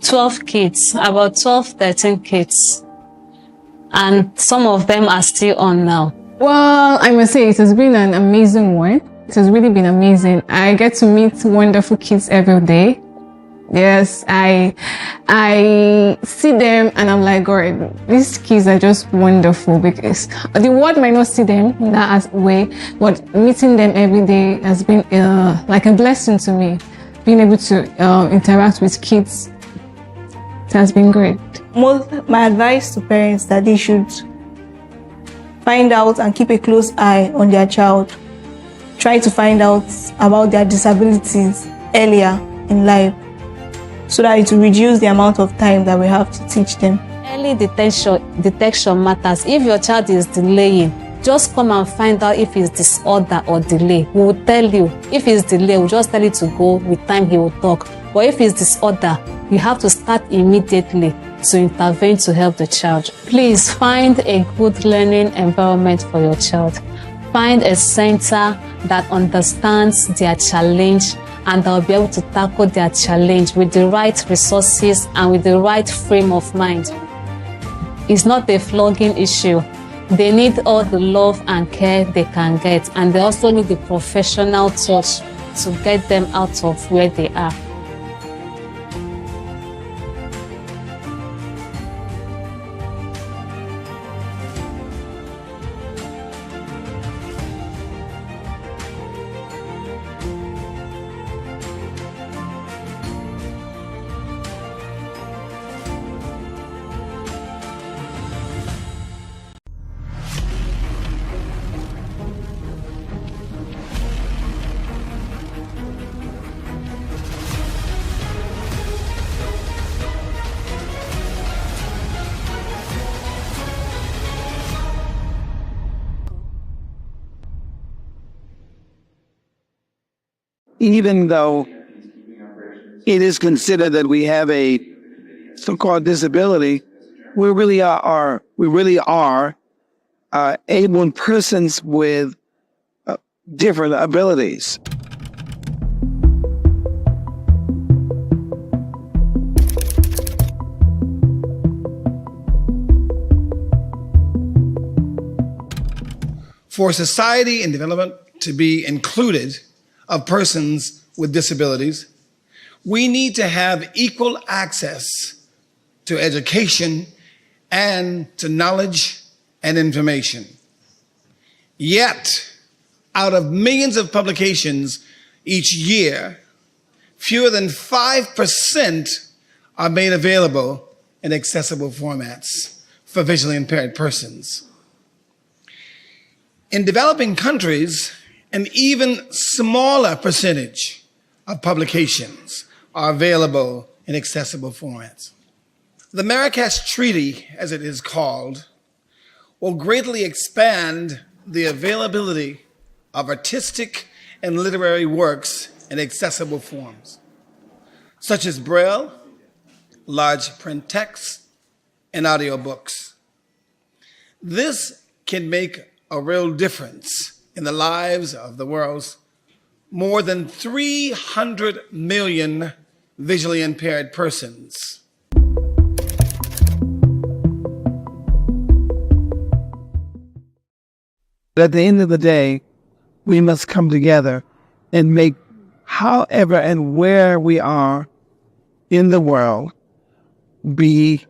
12 kids, about 12, 13 kids. And some of them are still on now. Well, I must say it has been an amazing one. It has really been amazing. I get to meet wonderful kids every day. Yes, I see them and I'm like, God, these kids are just wonderful, because the world might not see them in that way, but meeting them every day has been like a blessing to me. Being able to interact with kids, it has been great. My advice to parents that they should find out and keep a close eye on their child. Try to find out about their disabilities earlier in life, so that it will reduce the amount of time that we have to teach them. Early detection matters. If your child is delaying, just come and find out if it's disorder or delay. We will tell you. If it's delay, we'll just tell you to go. With time, he will talk. But if it's disorder, you have to start immediately to intervene to help the child. Please find a good learning environment for your child. Find a center that understands their challenge and they'll be able to tackle their challenge with the right resources and with the right frame of mind. It's not a flogging issue. They need all the love and care they can get, and they also need the professional touch to get them out of where they are. Even though it is considered that we have a so-called disability, we really are able persons with different abilities. For society and development to be included of persons with disabilities, we need to have equal access to education and to knowledge and information. Yet, out of millions of publications each year, fewer than 5% are made available in accessible formats for visually impaired persons. In developing countries, an even smaller percentage of publications are available in accessible formats. The Marrakesh Treaty, as it is called, will greatly expand the availability of artistic and literary works in accessible forms, such as Braille, large print text, and audiobooks. This can make a real difference in the lives of the world's more than 300 million visually impaired persons. But at the end of the day, we must come together and make however and where we are in the world be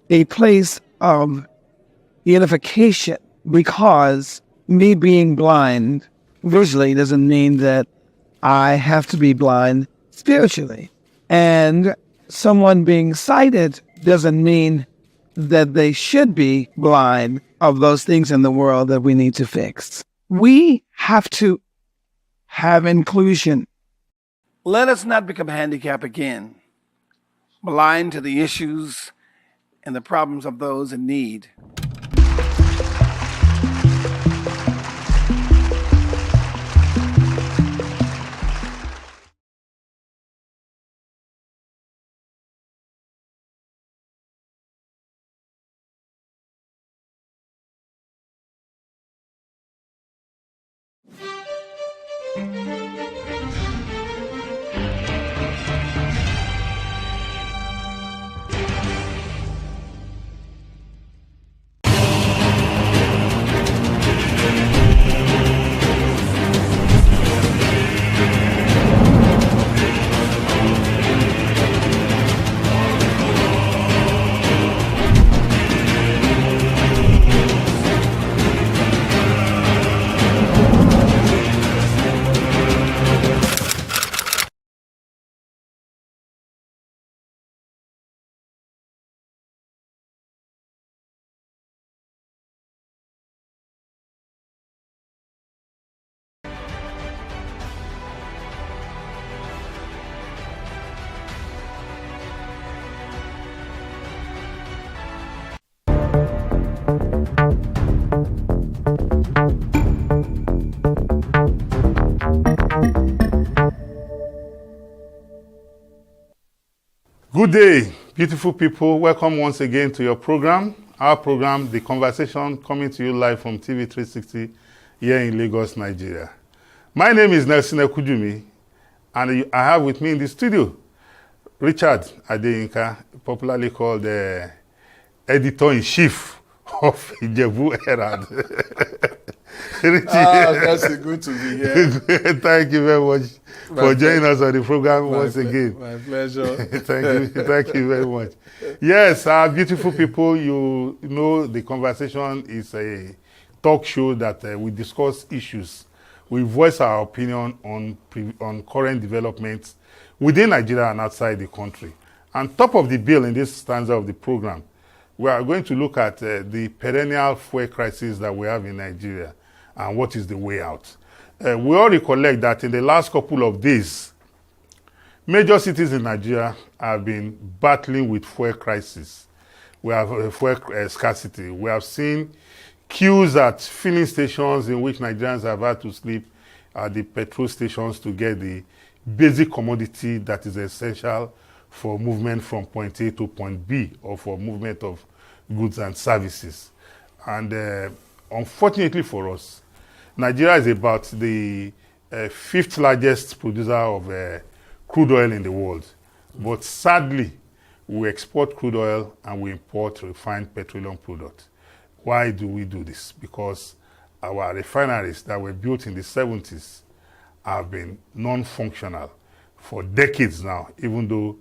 a place of unification, because me being blind visually doesn't mean that I have to be blind spiritually. And someone being sighted doesn't mean that they should be blind of those things in the world that we need to fix. We have to have inclusion. Let us not become handicapped again, blind to the issues and the problems of those in need. Good day, beautiful people. Welcome once again to your program. Our program, The Conversation, coming to you live from TV360 here in Lagos, Nigeria. My name is Nelson Ekujumi, and I have with me in the studio Richard Adeyinka, popularly called the editor-in-chief of Ijebu Herald. That's good to be here. Thank you very much for joining us on the program once again. My pleasure. Thank you very much. Yes, beautiful people, you know the conversation is a talk show that we discuss issues. We voice our opinion on current developments within Nigeria and outside the country. On top of the bill in this stanza of the program, we are going to look at the perennial fuel crisis that we have in Nigeria and what is the way out. We all recollect that in the last couple of days, major cities in Nigeria have been battling with fuel crisis. We have fuel scarcity. We have seen queues at filling stations in which Nigerians have had to sleep at the petrol stations to get the basic commodity that is essential for movement from point A to point B, or for movement of goods and services. And unfortunately for us, Nigeria is about the fifth largest producer of crude oil in the world. But sadly, we export crude oil and we import refined petroleum products. Why do we do this? Because our refineries that were built in the 70s have been non-functional for decades now, even though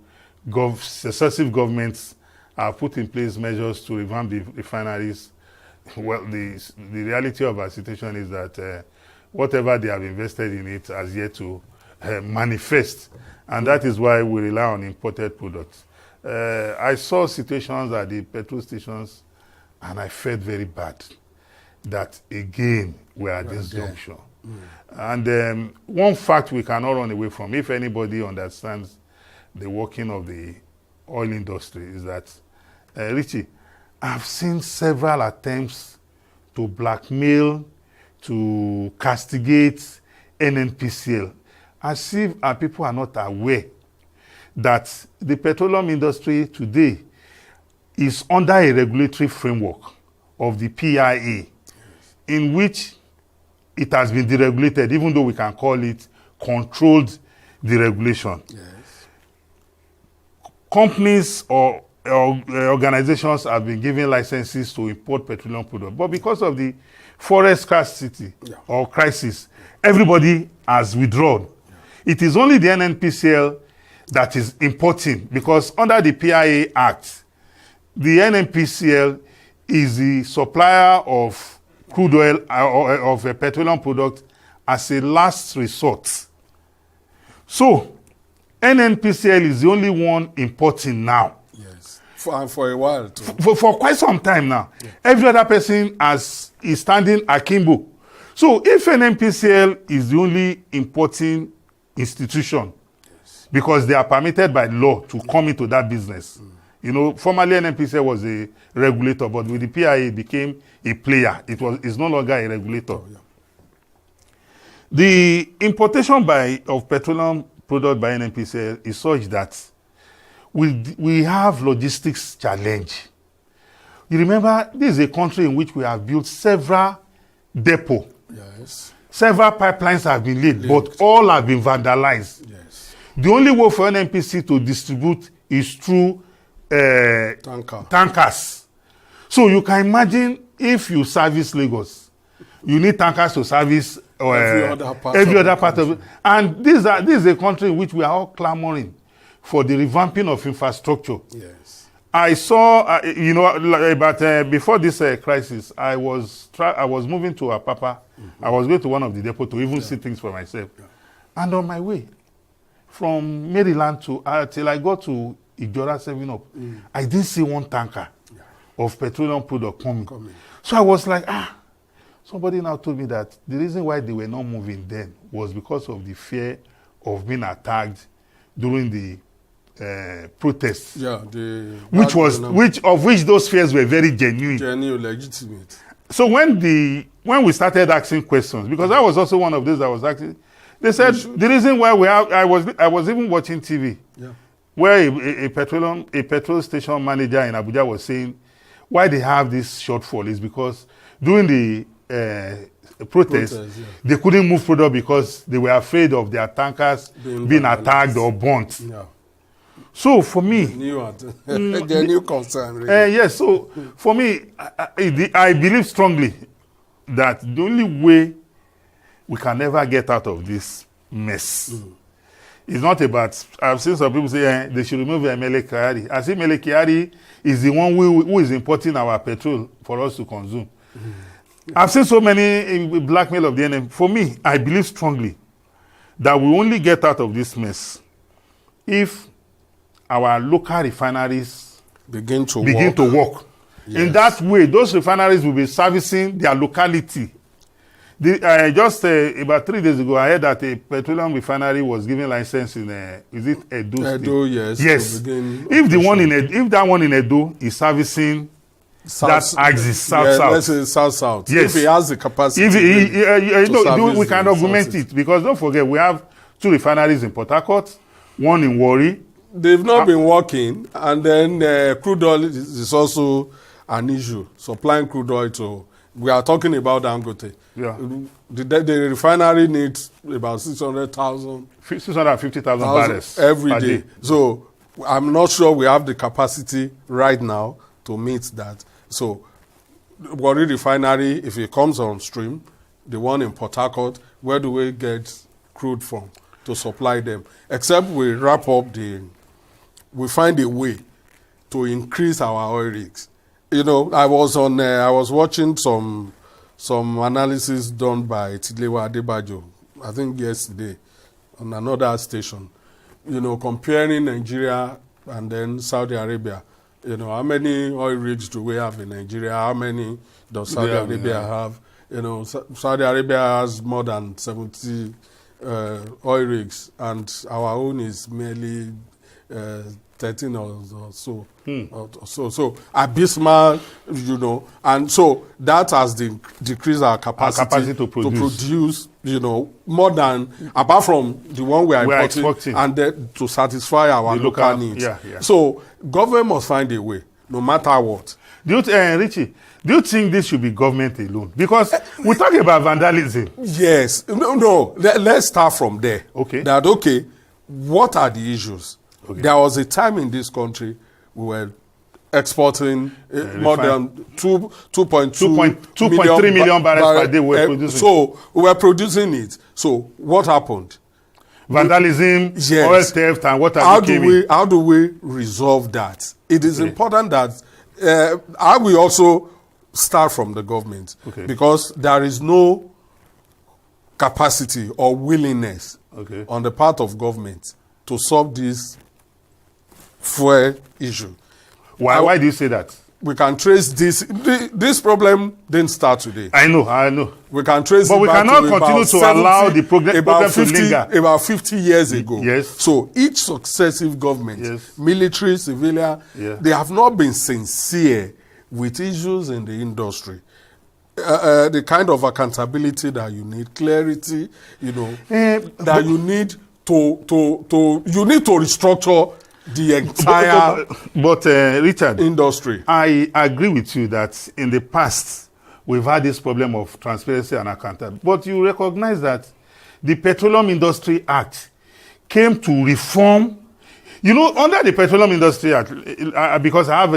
successive governments have put in place measures to revamp the refineries. Well, the reality of our situation is that whatever they have invested in it has yet to manifest, and that is why we rely on imported products. I saw situations at the petrol stations, and I felt very bad that again we are at this junction. And one fact we cannot run away from, if anybody understands the working of the oil industry, is that, Richie, I've seen several attempts to blackmail, to castigate NNPCL, as if our people are not aware that the petroleum industry today is under a regulatory framework of the PIA, in which it has been deregulated, even though we can call it controlled deregulation. Yes. Companies or organizations have been given licenses to import petroleum products. But because of the forest scarcity or crisis, everybody has withdrawn. It is only the NNPCL that is importing, because under the PIA Act, the NNPCL is the supplier of crude oil of a petroleum product as a last resort. So, NNPCL is the only one importing now. Yes. For a while too. For quite some time now. Yeah. Every other person is standing akimbo. So if NNPCL is the only importing institution, because they are permitted by law to come into that business. You know, formerly NNPCL was a regulator, but with the PIA it became a player. It's no longer a regulator. The importation of petroleum product by NNPCL is such that we have logistics challenge. You remember, this is a country in which we have built several depots. Yes. Several pipelines have been laid, but all have been vandalized. Yes. The only way for NNPC to distribute is through tankers. So you can imagine if you service Lagos, you need tankers to service every other part of it. And this is a country in which we are all clamoring for the revamping of infrastructure. Yes. I saw, before this crisis, I was moving to Apapa. I was going to one of the depots to even see things for myself. And on my way, from Maryland till I got to Ijora 7-Up, I didn't see one tanker of petroleum product coming. So I was like, somebody now told me that the reason why they were not moving then was because of the fear of being attacked during the protests. Yeah, which those fears were very genuine. Genuine, legitimate. So when we started asking questions, because I was also one of those that was asking, they said the reason why I was even watching TV, where a petrol station manager in Abuja was saying why they have this shortfall is because during the protests, they couldn't move product because they were afraid of their tankers being attacked or burnt. Yeah. So for me, the new concern. Really. Yes. So for me, I believe strongly that the only way we can never get out of this mess is not about. I've seen some people say they should remove Emele Kyari. I say Emele Kyari is the one who is importing our petrol for us to consume. I've seen so many blackmail of the enemy. For me, I believe strongly that we only get out of this mess if our local refineries begin to work. Yes. In that way, those refineries will be servicing their locality. About 3 days ago, I heard that a petroleum refinery was given license in Edo? Edo, yes. Yes. If that one in Edo is servicing that axis, south-south. Let's say south-south. Yes. If he has the capacity. We can augment it, because don't forget, we have 2 refineries in Port Harcourt, 1 in Warri. They've not been working, and then crude oil is also an issue. Supplying crude oil to, we are talking about Dangote. Yeah. The refinery needs about 650,000 barrels every day. So I'm not sure we have the capacity right now to meet that. So Warri refinery, if it comes on stream, the one in Port Harcourt, where do we get crude from to supply them? Except we wrap up we find a way to increase our oil rigs. You know, I was watching some analysis done by Tidlewa Adebajo, I think yesterday, on another station. You know, comparing Nigeria and then Saudi Arabia. You know, how many oil rigs do we have in Nigeria? How many does Saudi Arabia have? You know, Saudi Arabia has more than 70 oil rigs, and our own is merely 13 or so. So abysmal, you know, and so that has decreased our capacity to produce, you know, more than, apart from the one we are exporting, and then to satisfy our local needs. So government must find a way, no matter what. Richie, do you think this should be government alone? Because we're talking about vandalism. Yes. No. Let's start from there. Okay. What are the issues? Okay. There was a time in this country we were exporting more than 2.3 million barrels per day. We're producing. So we're producing it. So what happened? Vandalism, oil theft, and what how do we resolve that? It is important that I will also start from the government because there is no capacity or willingness on the part of government to solve this fuel issue. Why do you say that? We can trace this problem didn't start today. I know. We can trace but it we back cannot to continue to allow the problem to linger. About 50 years ago. Yes. So each successive government, military, civilian, they have not been sincere with issues in the industry. The kind of accountability that you need, clarity, that you need to restructure the entire Richard, industry. I agree with you that in the past we've had this problem of transparency and accountability. But you recognize that the Petroleum Industry Act came to reform. Under the Petroleum Industry Act, because I have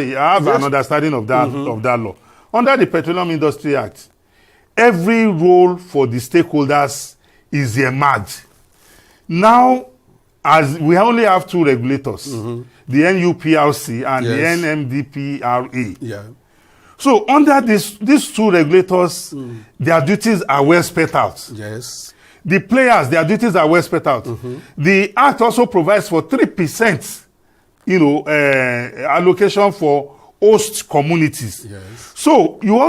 an understanding of that of that law. Under the Petroleum Industry Act, every role for the stakeholders is earmarked. Now, as we only have two regulators, the NUPRC and the NMDPRA. Yeah. So under these two regulators, their duties are well spelled out. Yes. The players, their duties are well spelled out. The Act also provides for 3%, allocation for host communities. Yes. So you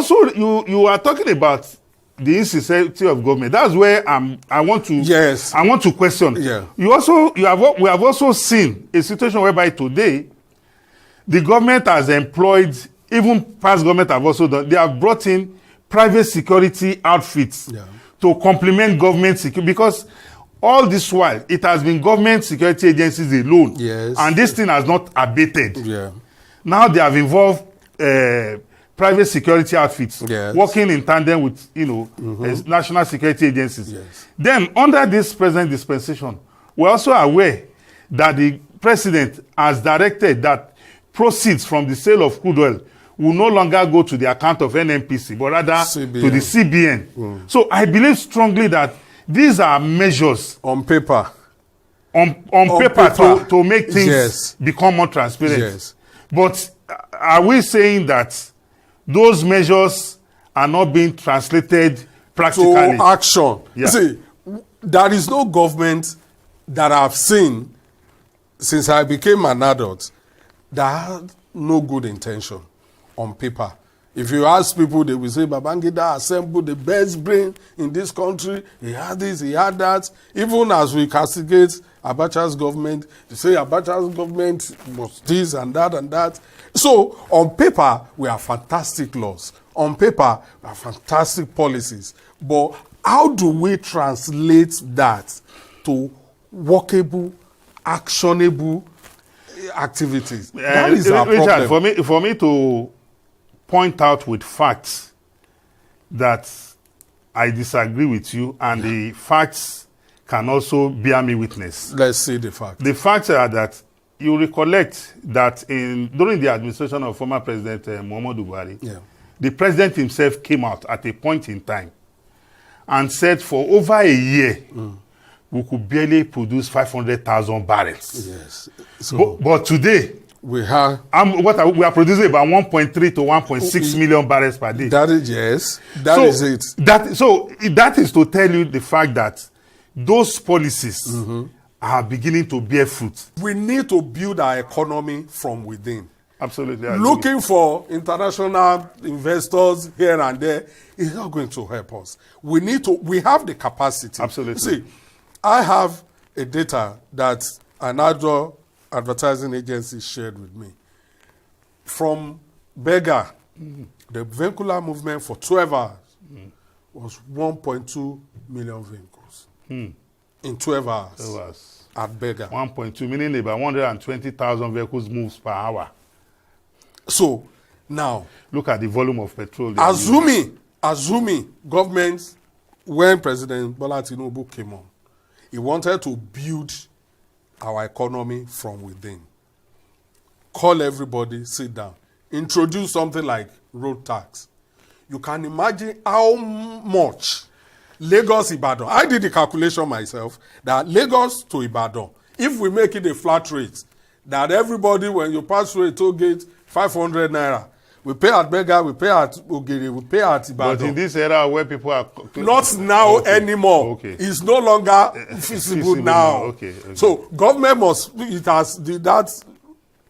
are talking about the insincerity of government. That's where I want to question. Yeah. We have also seen a situation whereby today the government has employed, even past government have also done, they have brought in private security outfits to complement government security, because all this while it has been government security agencies alone. Yes. And this thing has not abated. Yeah. Now they have involved private security outfits working in tandem with national security agencies. Yes. Then under this present dispensation, we're also aware that the president has directed that proceeds from the sale of crude oil will no longer go to the account of NNPC, but rather CBN. to the CBN. So I believe strongly that these are measures on paper to make things become more transparent. Yes. But are we saying that those measures are not being translated practically to action? Yeah. See, there is no government that I've seen since I became an adult that had no good intention on paper. If you ask people, they will say Babangida assembled the best brain in this country. He had this, he had that. Even as we castigate Abacha's government, they say Abacha's government was this and that and that. So on paper, we have fantastic laws. On paper, we have fantastic policies. But how do we translate that to workable, actionable activities? That is our Richard, problem. for me to point out with facts that I disagree with you, and the facts can also bear me witness. Let's see the facts. The facts are that you recollect that during the administration of former President Muhammadu Buhari, the president himself came out at a point in time and said for over a year, we could barely produce 500,000 barrels. Yes. So but today, we are producing about 1.3 to 1.6 million barrels per day. That is That is it. That is to tell you the fact that those policies are beginning to bear fruit. We need to build our economy from within. Absolutely. Looking for international investors here and there is not going to help us. We have the capacity. Absolutely. See, I have a data that another advertising agency shared with me. From Berger, the vehicular movement for 12 hours was 1.2 million vehicles in 12 hours at Berger. 1.2, meaning about 120,000 vehicles moves per hour. So now, look at the volume of petrol. Assuming government, when President Bola Tinubu came on, he wanted to build our economy from within. Call everybody, sit down. introduce something like road tax, you can imagine how much Lagos Ibadan. I did the calculation myself that Lagos to Ibadan, if we make it a flat rate, that everybody, when you pass through a toll gate, 500 naira. We pay at Bega, we pay at Ogiri, we pay at Ibadan. But in this era where people are... Not now anymore. Okay. It's no longer feasible now. Okay. So government must, that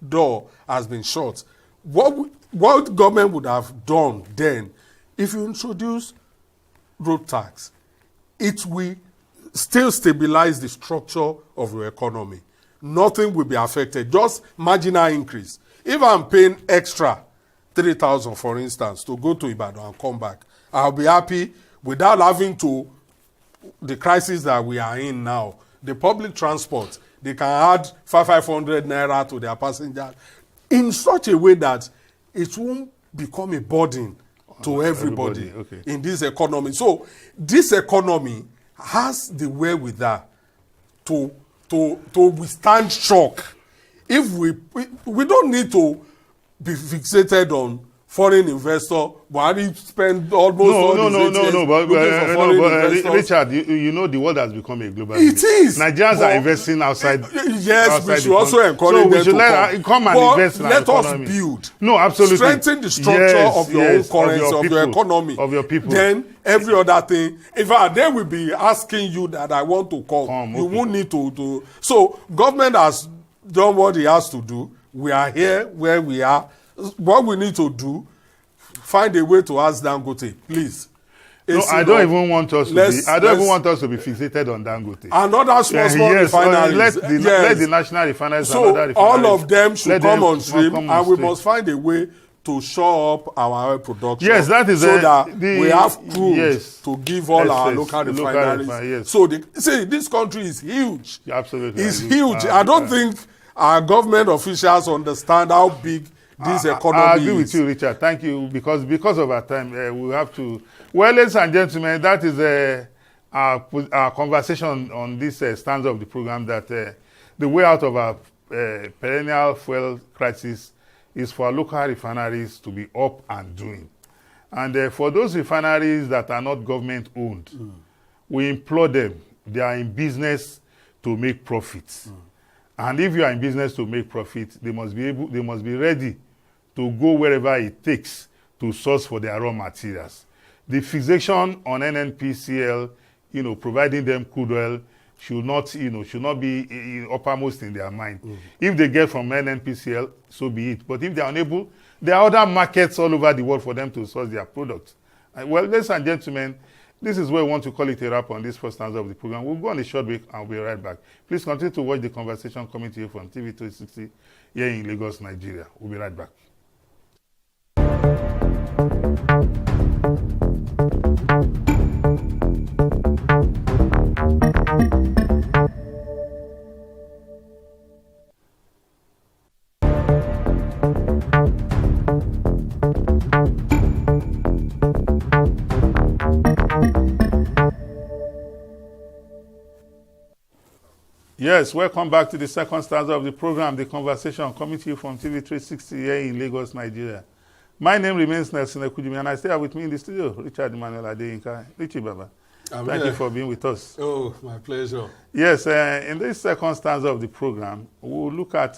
door has been shut. What government would have done then, if you introduce road tax, it will still stabilize the structure of your economy. Nothing will be affected, just marginal increase. If I'm paying extra 3,000, for instance, to go to Ibadan and come back, I'll be happy without having to, the crisis that we are in now, the public transport, they can add 500 naira to their passengers in such a way that it won't become a burden to everybody in this economy. So this economy has the wherewithal to withstand shock. If we don't need to be fixated on foreign investor. Buhari spend almost Richard, you know the world has become a global village. It is. Nigerians are investing outside. Yes, outside we should also encourage them to come and invest in our economy. Let us build. No, absolutely. Strengthen the structure of your own currency, of your economy. Of your people. Then every other thing. In fact, they will be asking you that I want to come. You won't need to. So government has done what it has to do. We are here where we are. What we need to do, find a way to ask Dangote, please. No, I don't even want us to be. I don't even want us to be fixated on Dangote. And other small refineries. Let the national refineries. So and other refineries, all of them should come on stream, and we must find a way to show up our oil production. Yes, that is so that we have crude to give all our local refineries. So see, this country is huge. Absolutely, it's huge. I don't think our government officials understand how big this economy I agree with you, Richard. Thank you. Because of our time, we have to. Well, ladies and gentlemen, that is our conversation on this stanza of the program, that the way out of our perennial fuel crisis is for our local refineries to be up and doing. And for those refineries that are not government-owned, we implore them, they are in business to make profits. And if you are in business to make profit, they must be ready to go wherever it takes to source for their raw materials. The fixation on NNPCL, providing them crude oil, should not be uppermost in their mind. If they get from NNPCL, so be it. But if they are unable, there are other markets all over the world for them to source their products. Well, ladies and gentlemen, this is where we want to call it a wrap on this first stanza of the program. We'll go on a short break and we'll be right back. Please continue to watch the conversation coming to you from TV360 here in Lagos, Nigeria. We'll be right back. Yes, welcome back to the second stanza of the program, the conversation coming to you from TV360 here in Lagos, Nigeria. My name remains Nelson Ekujimi, and I stay with me in the studio, Richard Emmanuel Adeyinka. Richie Baba, thank you for being with us. Oh, my pleasure. Yes, in this second stanza of the program, we'll look at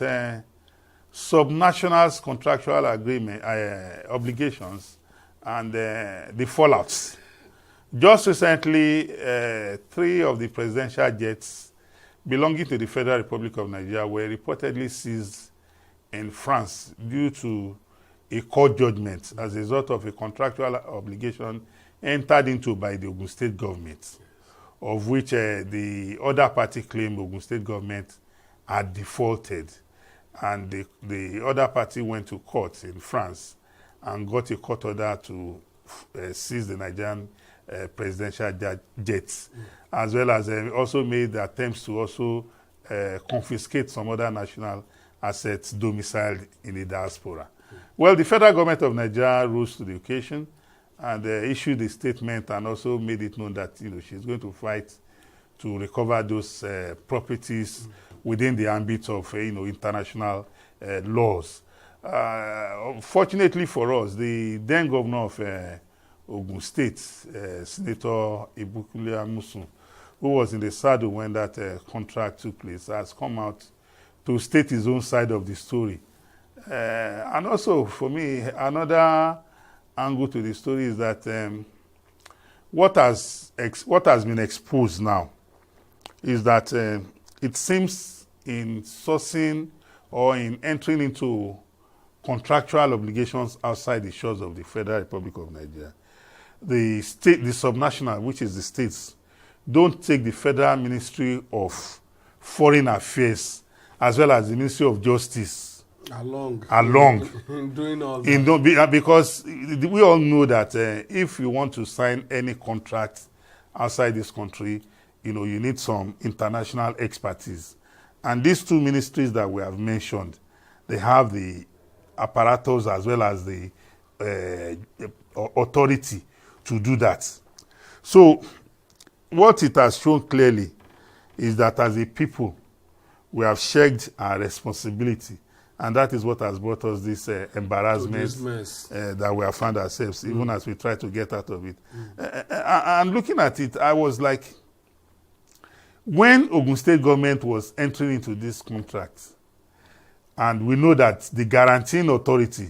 subnationals' contractual agreement obligations and the fallouts. Just recently, 3 of the presidential jets belonging to the Federal Republic of Nigeria were reportedly seized in France due to a court judgment as a result of a contractual obligation entered into by the Ogun State government, of which the other party claimed Ogun State government had defaulted. And the other party went to court in France and got a court order to seize the Nigerian presidential jets, as well as also made attempts to also confiscate some other national assets domiciled in the diaspora. Well, the federal government of Nigeria rose to the occasion and issued a statement and also made it known that she's going to fight to recover those properties within the ambit of international laws. Fortunately for us, the then governor of Ogun State, Senator Ibukule Amusun, who was in the saddle when that contract took place, has come out to state his own side of the story. And also, for me, another angle to the story is that what has been exposed now is that it seems in sourcing or in entering into contractual obligations outside the shores of the Federal Republic of Nigeria, the subnational, which is the states, don't take the Federal Ministry of Foreign Affairs as well as the Ministry of Justice along in doing all that. Because we all know that if you want to sign any contract outside this country, you need some international expertise. And these two ministries that we have mentioned, they have the apparatus as well as the authority to do that. So what it has shown clearly is that as a people, we have shared our responsibility. And that is what has brought us this embarrassment that we have found ourselves, even as we try to get out of it. And looking at it, I was like, when Ogun State government was entering into this contract, and we know that the guaranteeing authority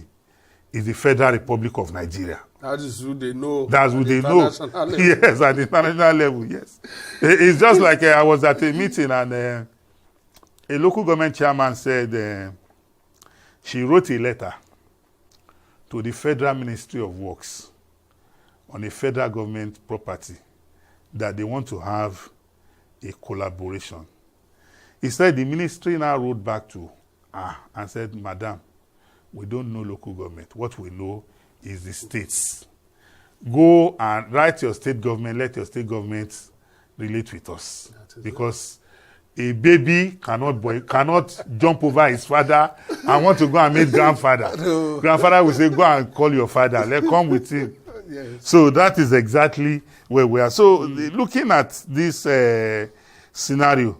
is the Federal Republic of Nigeria. That is who they know. That's who they know. Yes, at the international level, yes. It's just like I was at a meeting and a local government chairman said she wrote a letter to the Federal Ministry of Works on a federal government property that they want to have a collaboration. He said the ministry now wrote back to and said, Madam, we don't know local government. What we know is the states. Go and write your state government, let your state government relate with us. Because a baby cannot jump over his father and want to go and meet grandfather. No. Grandfather will say, go and call your father. Let's come with him. Yes. So that is exactly where we are. So looking at this scenario,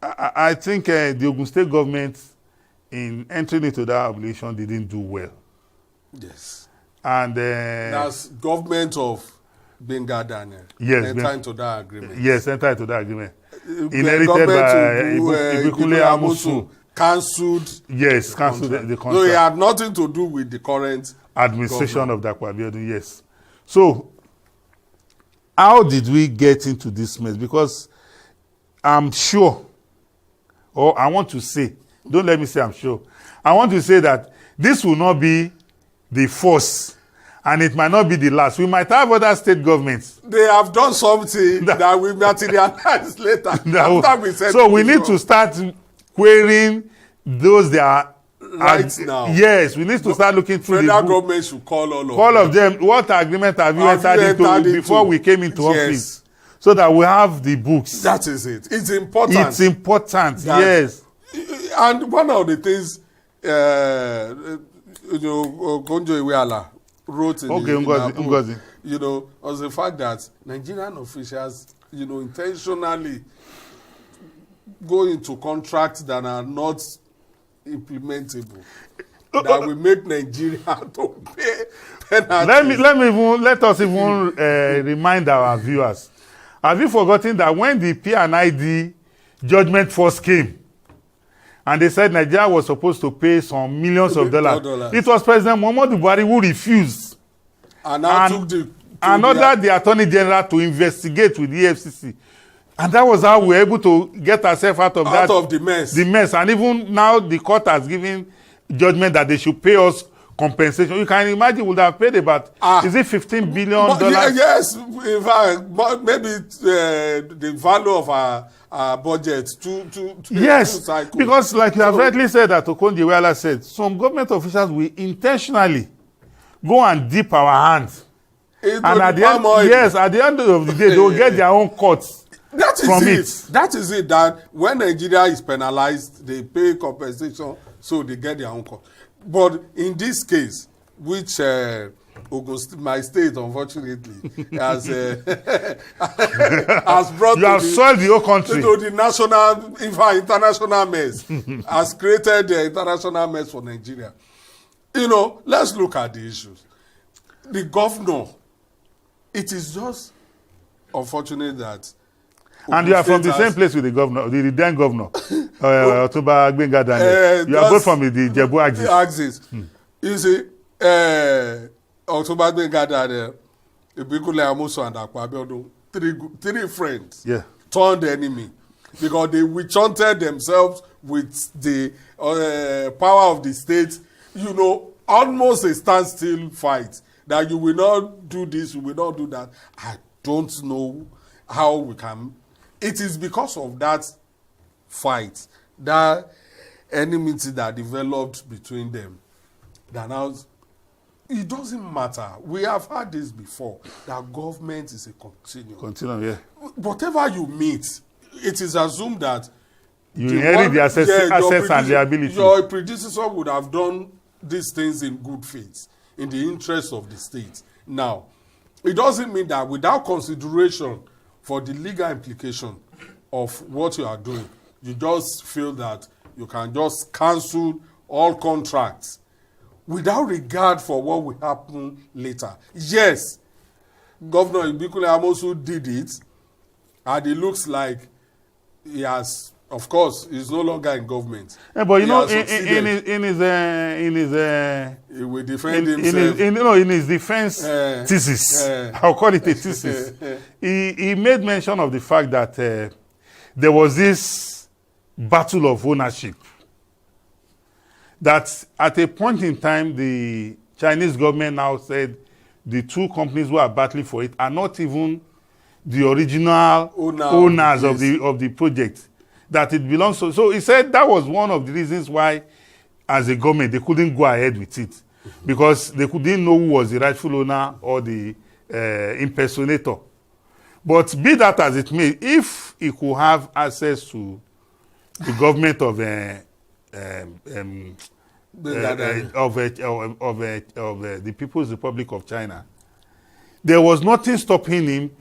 I think the Ogun State government in entering into that obligation didn't do well. Yes. And that's government of Benga Daniel. Yes. Enter into that agreement. Yes, enter into that agreement. Inherited by Ibukule Amusun. Cancelled. Yes, cancelled the contract. So it had nothing to do with the current administration of Dapo Abiodun. Yes. So how did we get into this mess? Because I'm sure, or I want to say, don't let me say I'm sure. I want to say that this will not be the first, and it might not be the last. We might have other state governments. They have done something that will materialize later. So we need to start querying those that are right now. Yes, we need to start looking through Federal the government should call all of them. What agreement have you entered into before we came into office? So that we have the books. That is it. It's important. It's important, yes. And one of the things Gonjo Iweala wrote in Ngozi. Was the fact that Nigerian officials, intentionally go into contracts that are not implementable, that will make Nigeria to pay penalties. Let us even remind our viewers. Have you forgotten that when the P&ID judgment first came, and they said Nigeria was supposed to pay some millions of dollars, it was President Muhammadu Buhari who refused. And now took the Attorney General to investigate with the EFCC. And that was how we were able to get ourselves out of the mess. The mess. And even now the court has given judgment that they should pay us compensation. You can imagine we would have paid about, is it $15 billion? Yes, in fact, maybe the value of our budget to yes, because like you have rightly said, that Okonjo Iweala said, some government officials will intentionally go and dip our hands. And at the end of the day, they will get their own cuts. That is it. That when Nigeria is penalized, they pay compensation, so they get their own cut. But in this case, which My state, unfortunately, has has brought you have soiled the whole country to the national, in fact, international mess. Has created the international mess for Nigeria. You know, let's look at the issues. The governor, it is just unfortunate that. And you are from the same place with the governor, the then governor, Otunba Gbenga Daniel. You are both from the Jebu axis. You see, Otunba Gbenga Daniel, Ibikule Amuso and Akwa Abiodun, three friends turned enemy because they witch-hunted themselves with the power of the state. You know, almost a standstill fight that you will not do this, you will not do that. I don't know how we can. It is because of that fight, that enmity that developed between them, that now it doesn't matter. We have had this before, that government is a continuum. Continuum, yeah. Whatever you meet, it is assumed that you inherit the assets and the ability. Your predecessor would have done these things in good faith, in the interest of the state. Now, it doesn't mean that without consideration for the legal implication of what you are doing, you just feel that you can just cancel all contracts without regard for what will happen later. Yes, Governor Ibikule Amosu did it, and it looks like he has, of course, he's no longer in government. Yeah, but you know, he will defend himself. In his defense thesis, I'll call it a thesis. he made mention of the fact that there was this battle of ownership. That at a point in time, the Chinese government now said the two companies who are battling for it are not even the original owners of the project. That it belongs to. So he said that was one of the reasons why, as a government, they couldn't go ahead with it, because they couldn't know who was the rightful owner or the impersonator. But be that as it may, if he could have access to the government of the People's Republic of China, there was nothing stopping him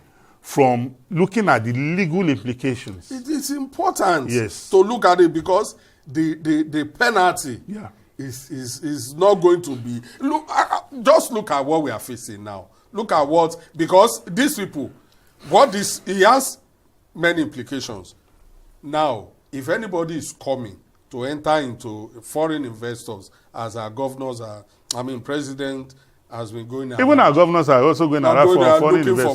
from looking at the legal implications. It is important yes. to look at it, because the penalty is not going to be. Just look at what we are facing now. Look at what, because these people, he has many implications. Now, if anybody is coming to enter into foreign investors, as our governors president has been going around. Even our governors are also going around for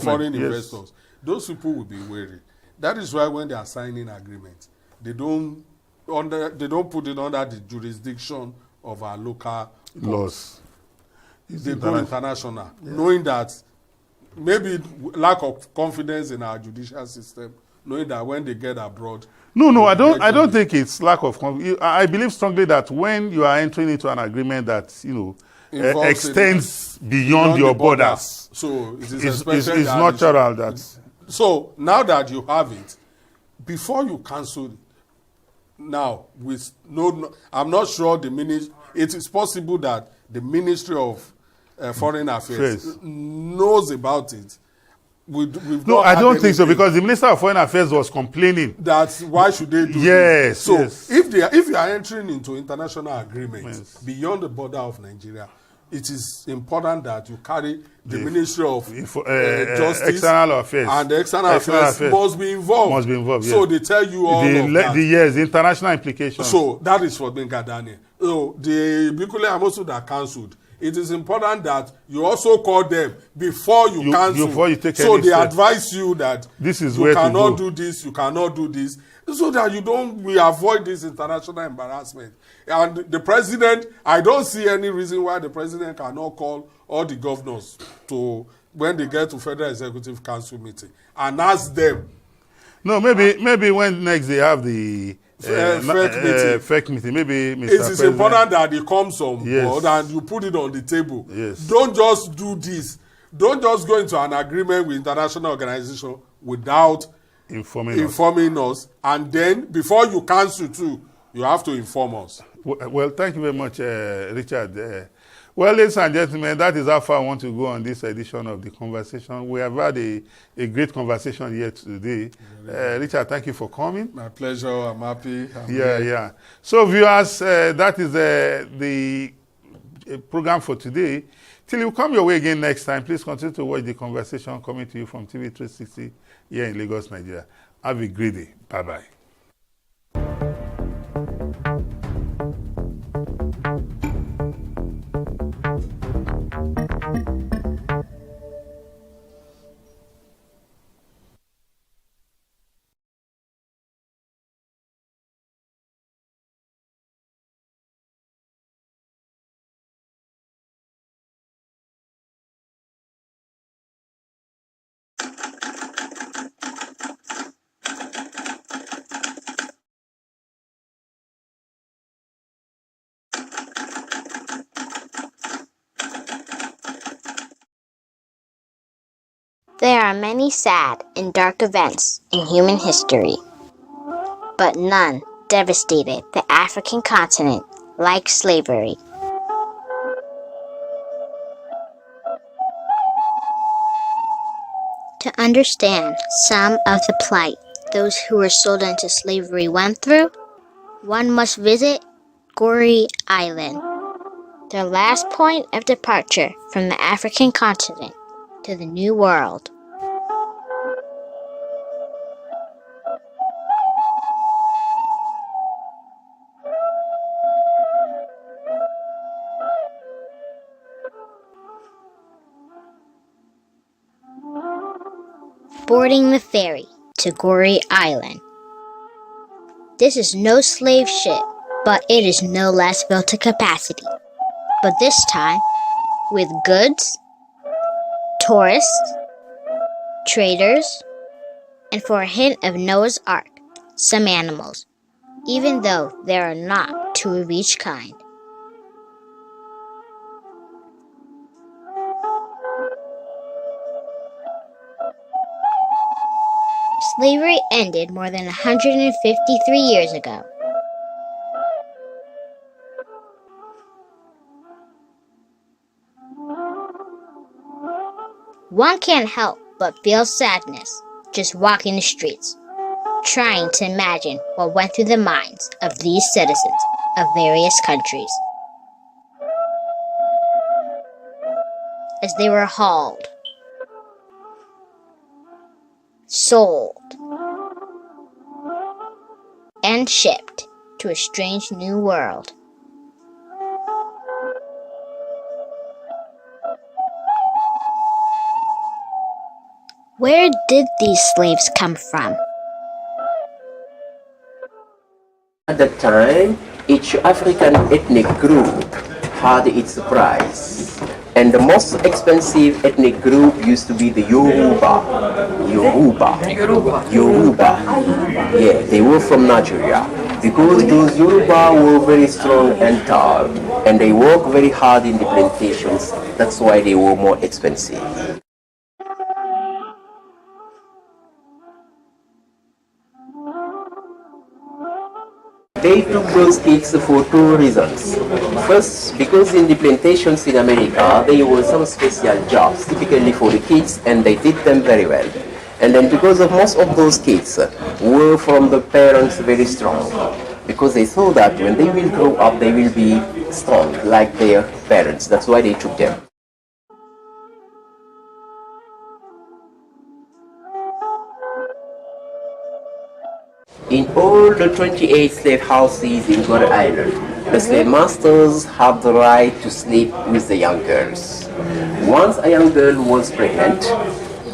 foreign investors. Those people will be wary. That is why when they are signing agreements, they don't put it under the jurisdiction of our local laws. They go international, knowing that maybe lack of confidence in our judicial system, knowing that when they get abroad. No, I don't think it's lack of confidence. I believe strongly that when you are entering into an agreement that extends beyond your borders, so it is natural that. So now that you have it, before you cancel it, now with I'm not sure it is possible that the Ministry of Foreign Affairs knows about it. I don't think so, because the Minister of Foreign Affairs was complaining. That's why should they do this? So if you are entering into international agreements beyond the border of Nigeria, it is important that you carry the Ministry of Justice, External Affairs, and the External Affairs must be involved. So they tell you all of that. The international implications. So that is for Gbenga Daniel. So the Ibikule Amosu that cancelled, it is important that you also call them before you cancel. Before you take so any they step. Advise you that this is you where cannot to go. do this, you cannot do this, so that we avoid this international embarrassment. And the president, I don't see any reason why the president cannot call all the governors to, when they get to Federal Executive Council meeting, and ask them. No, maybe when next they have the fake meeting. Maybe Mr. It is President. important that it comes on board and you put it on the table. Yes. Don't just do this. Don't just go into an agreement with international organization without informing us. And then before you cancel too, you have to inform us. Well, thank you very much, Richard. Well, ladies and gentlemen, that is how far I want to go on this edition of The Conversation. We have had a great conversation here today. Richard, thank you for coming. My pleasure. I'm happy. Yeah. So, viewers, that is the program for today. Till you come your way again next time, please continue to watch The Conversation coming to you from TV360 here in Lagos, Nigeria. Have a great day. Bye-bye. There are many sad and dark events in human history, but none devastated the African continent like slavery. To understand some of the plight those who were sold into slavery went through, one must visit Goree Island, their last point of departure from the African continent to the New World. Boarding the ferry to Goree Island. This is no slave ship, but it is no less built to capacity. But this time, with goods, tourists, traders, and for a hint of Noah's Ark, some animals, even though there are not two of each kind. Slavery ended more than 153 years ago. One can't help but feel sadness just walking the streets, trying to imagine what went through the minds of these citizens of various countries as they were hauled, sold, and shipped to a strange new world. Where did these slaves come from? At that time, each African ethnic group had its price. And the most expensive ethnic group used to be the Yoruba. Yeah, they were from Nigeria. Because those Yoruba were very strong and tall. And they worked very hard in the plantations. That's why they were more expensive. They took those kids for two reasons. First, because in the plantations in America, there were some special jobs, typically for the kids, and they did them very well. And then because of most of those kids were from the parents very strong, because they thought that when they will grow up, they will be strong like their parents. That's why they took them. In all the 28 slave houses in Goree Island, the slave masters have the right to sleep with the young girls. Once a young girl was pregnant,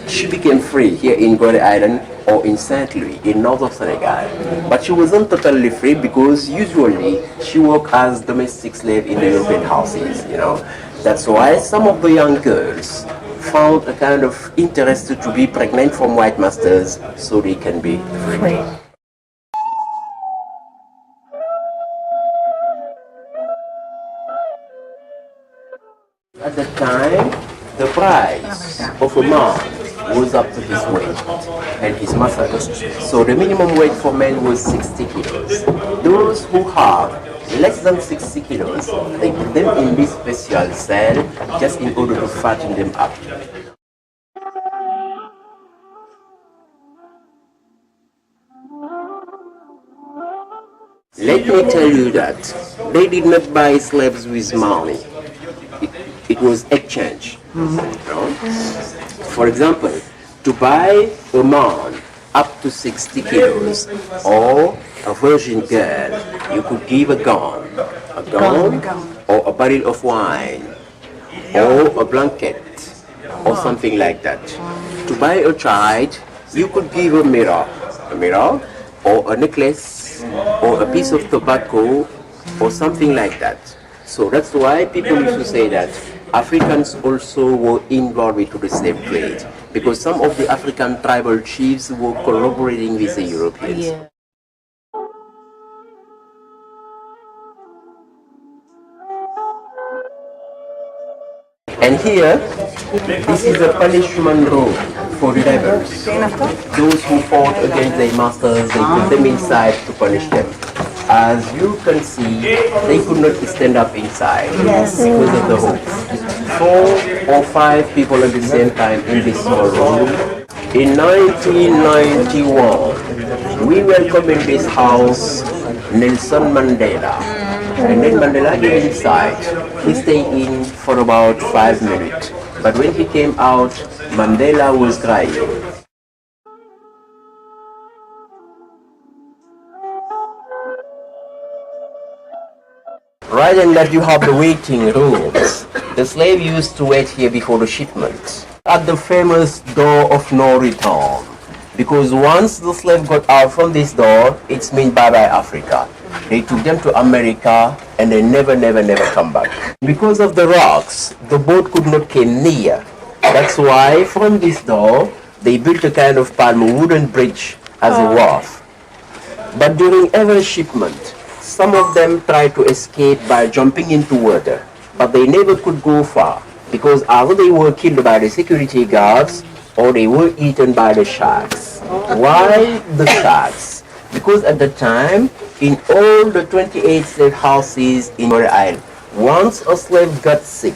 she became free here in Goree Island or in Saint Louis in northern Senegal. But she wasn't totally free because usually she worked as domestic slave in the European houses, you know. That's why some of the young girls found a kind of interest to be pregnant from white masters so they can be free. At the time, the price of a man was up to his weight and his muscles. So the minimum weight for men was 60 kilos. Those who have less than 60 kilos, they put them in this special cell just in order to fatten them up. Let me tell you that they did not buy slaves with money. It was exchange. You know? For example, to buy a man up to 60 kilos or a virgin girl, you could give a gun or a barrel of wine or a blanket or something like that. To buy a child, you could give a mirror or a necklace or a piece of tobacco or something like that. So that's why people used to say that Africans also were involved into the slave trade, because some of the African tribal chiefs were collaborating with the Europeans. Yeah. And here, this is a punishment room for rebels. Those who fought against their masters, they put them inside to punish them. As you can see, they could not stand up inside because of the hooks. 4 or 5 people at the same time in this small room. In 1991, we welcomed in this house Nelson Mandela. And then Mandela came inside. He stayed in for about 5 minutes. But when he came out, Mandela was crying. Right and left you have the waiting rooms. The slave used to wait here before the shipment. At the famous door of no return. Because once the slave got out from this door, it's mean bye-bye Africa. They took them to America and they never come back. Because of the rocks, the boat could not come near. That's why from this door, they built a kind of palm wooden bridge as a wharf. But during every shipment, some of them tried to escape by jumping into water, but they never could go far because either they were killed by the security guards or they were eaten by the sharks. Why the sharks? Because at the time, in all the 28 slave houses in Gorée Island, once a slave got sick,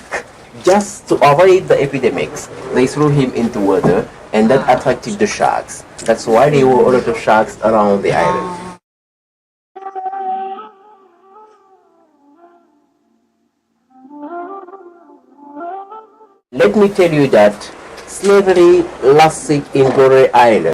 just to avoid the epidemics, they threw him into water and that attracted the sharks. That's why there were a lot of sharks around the island. Let me tell you that slavery lasted in Gorée Island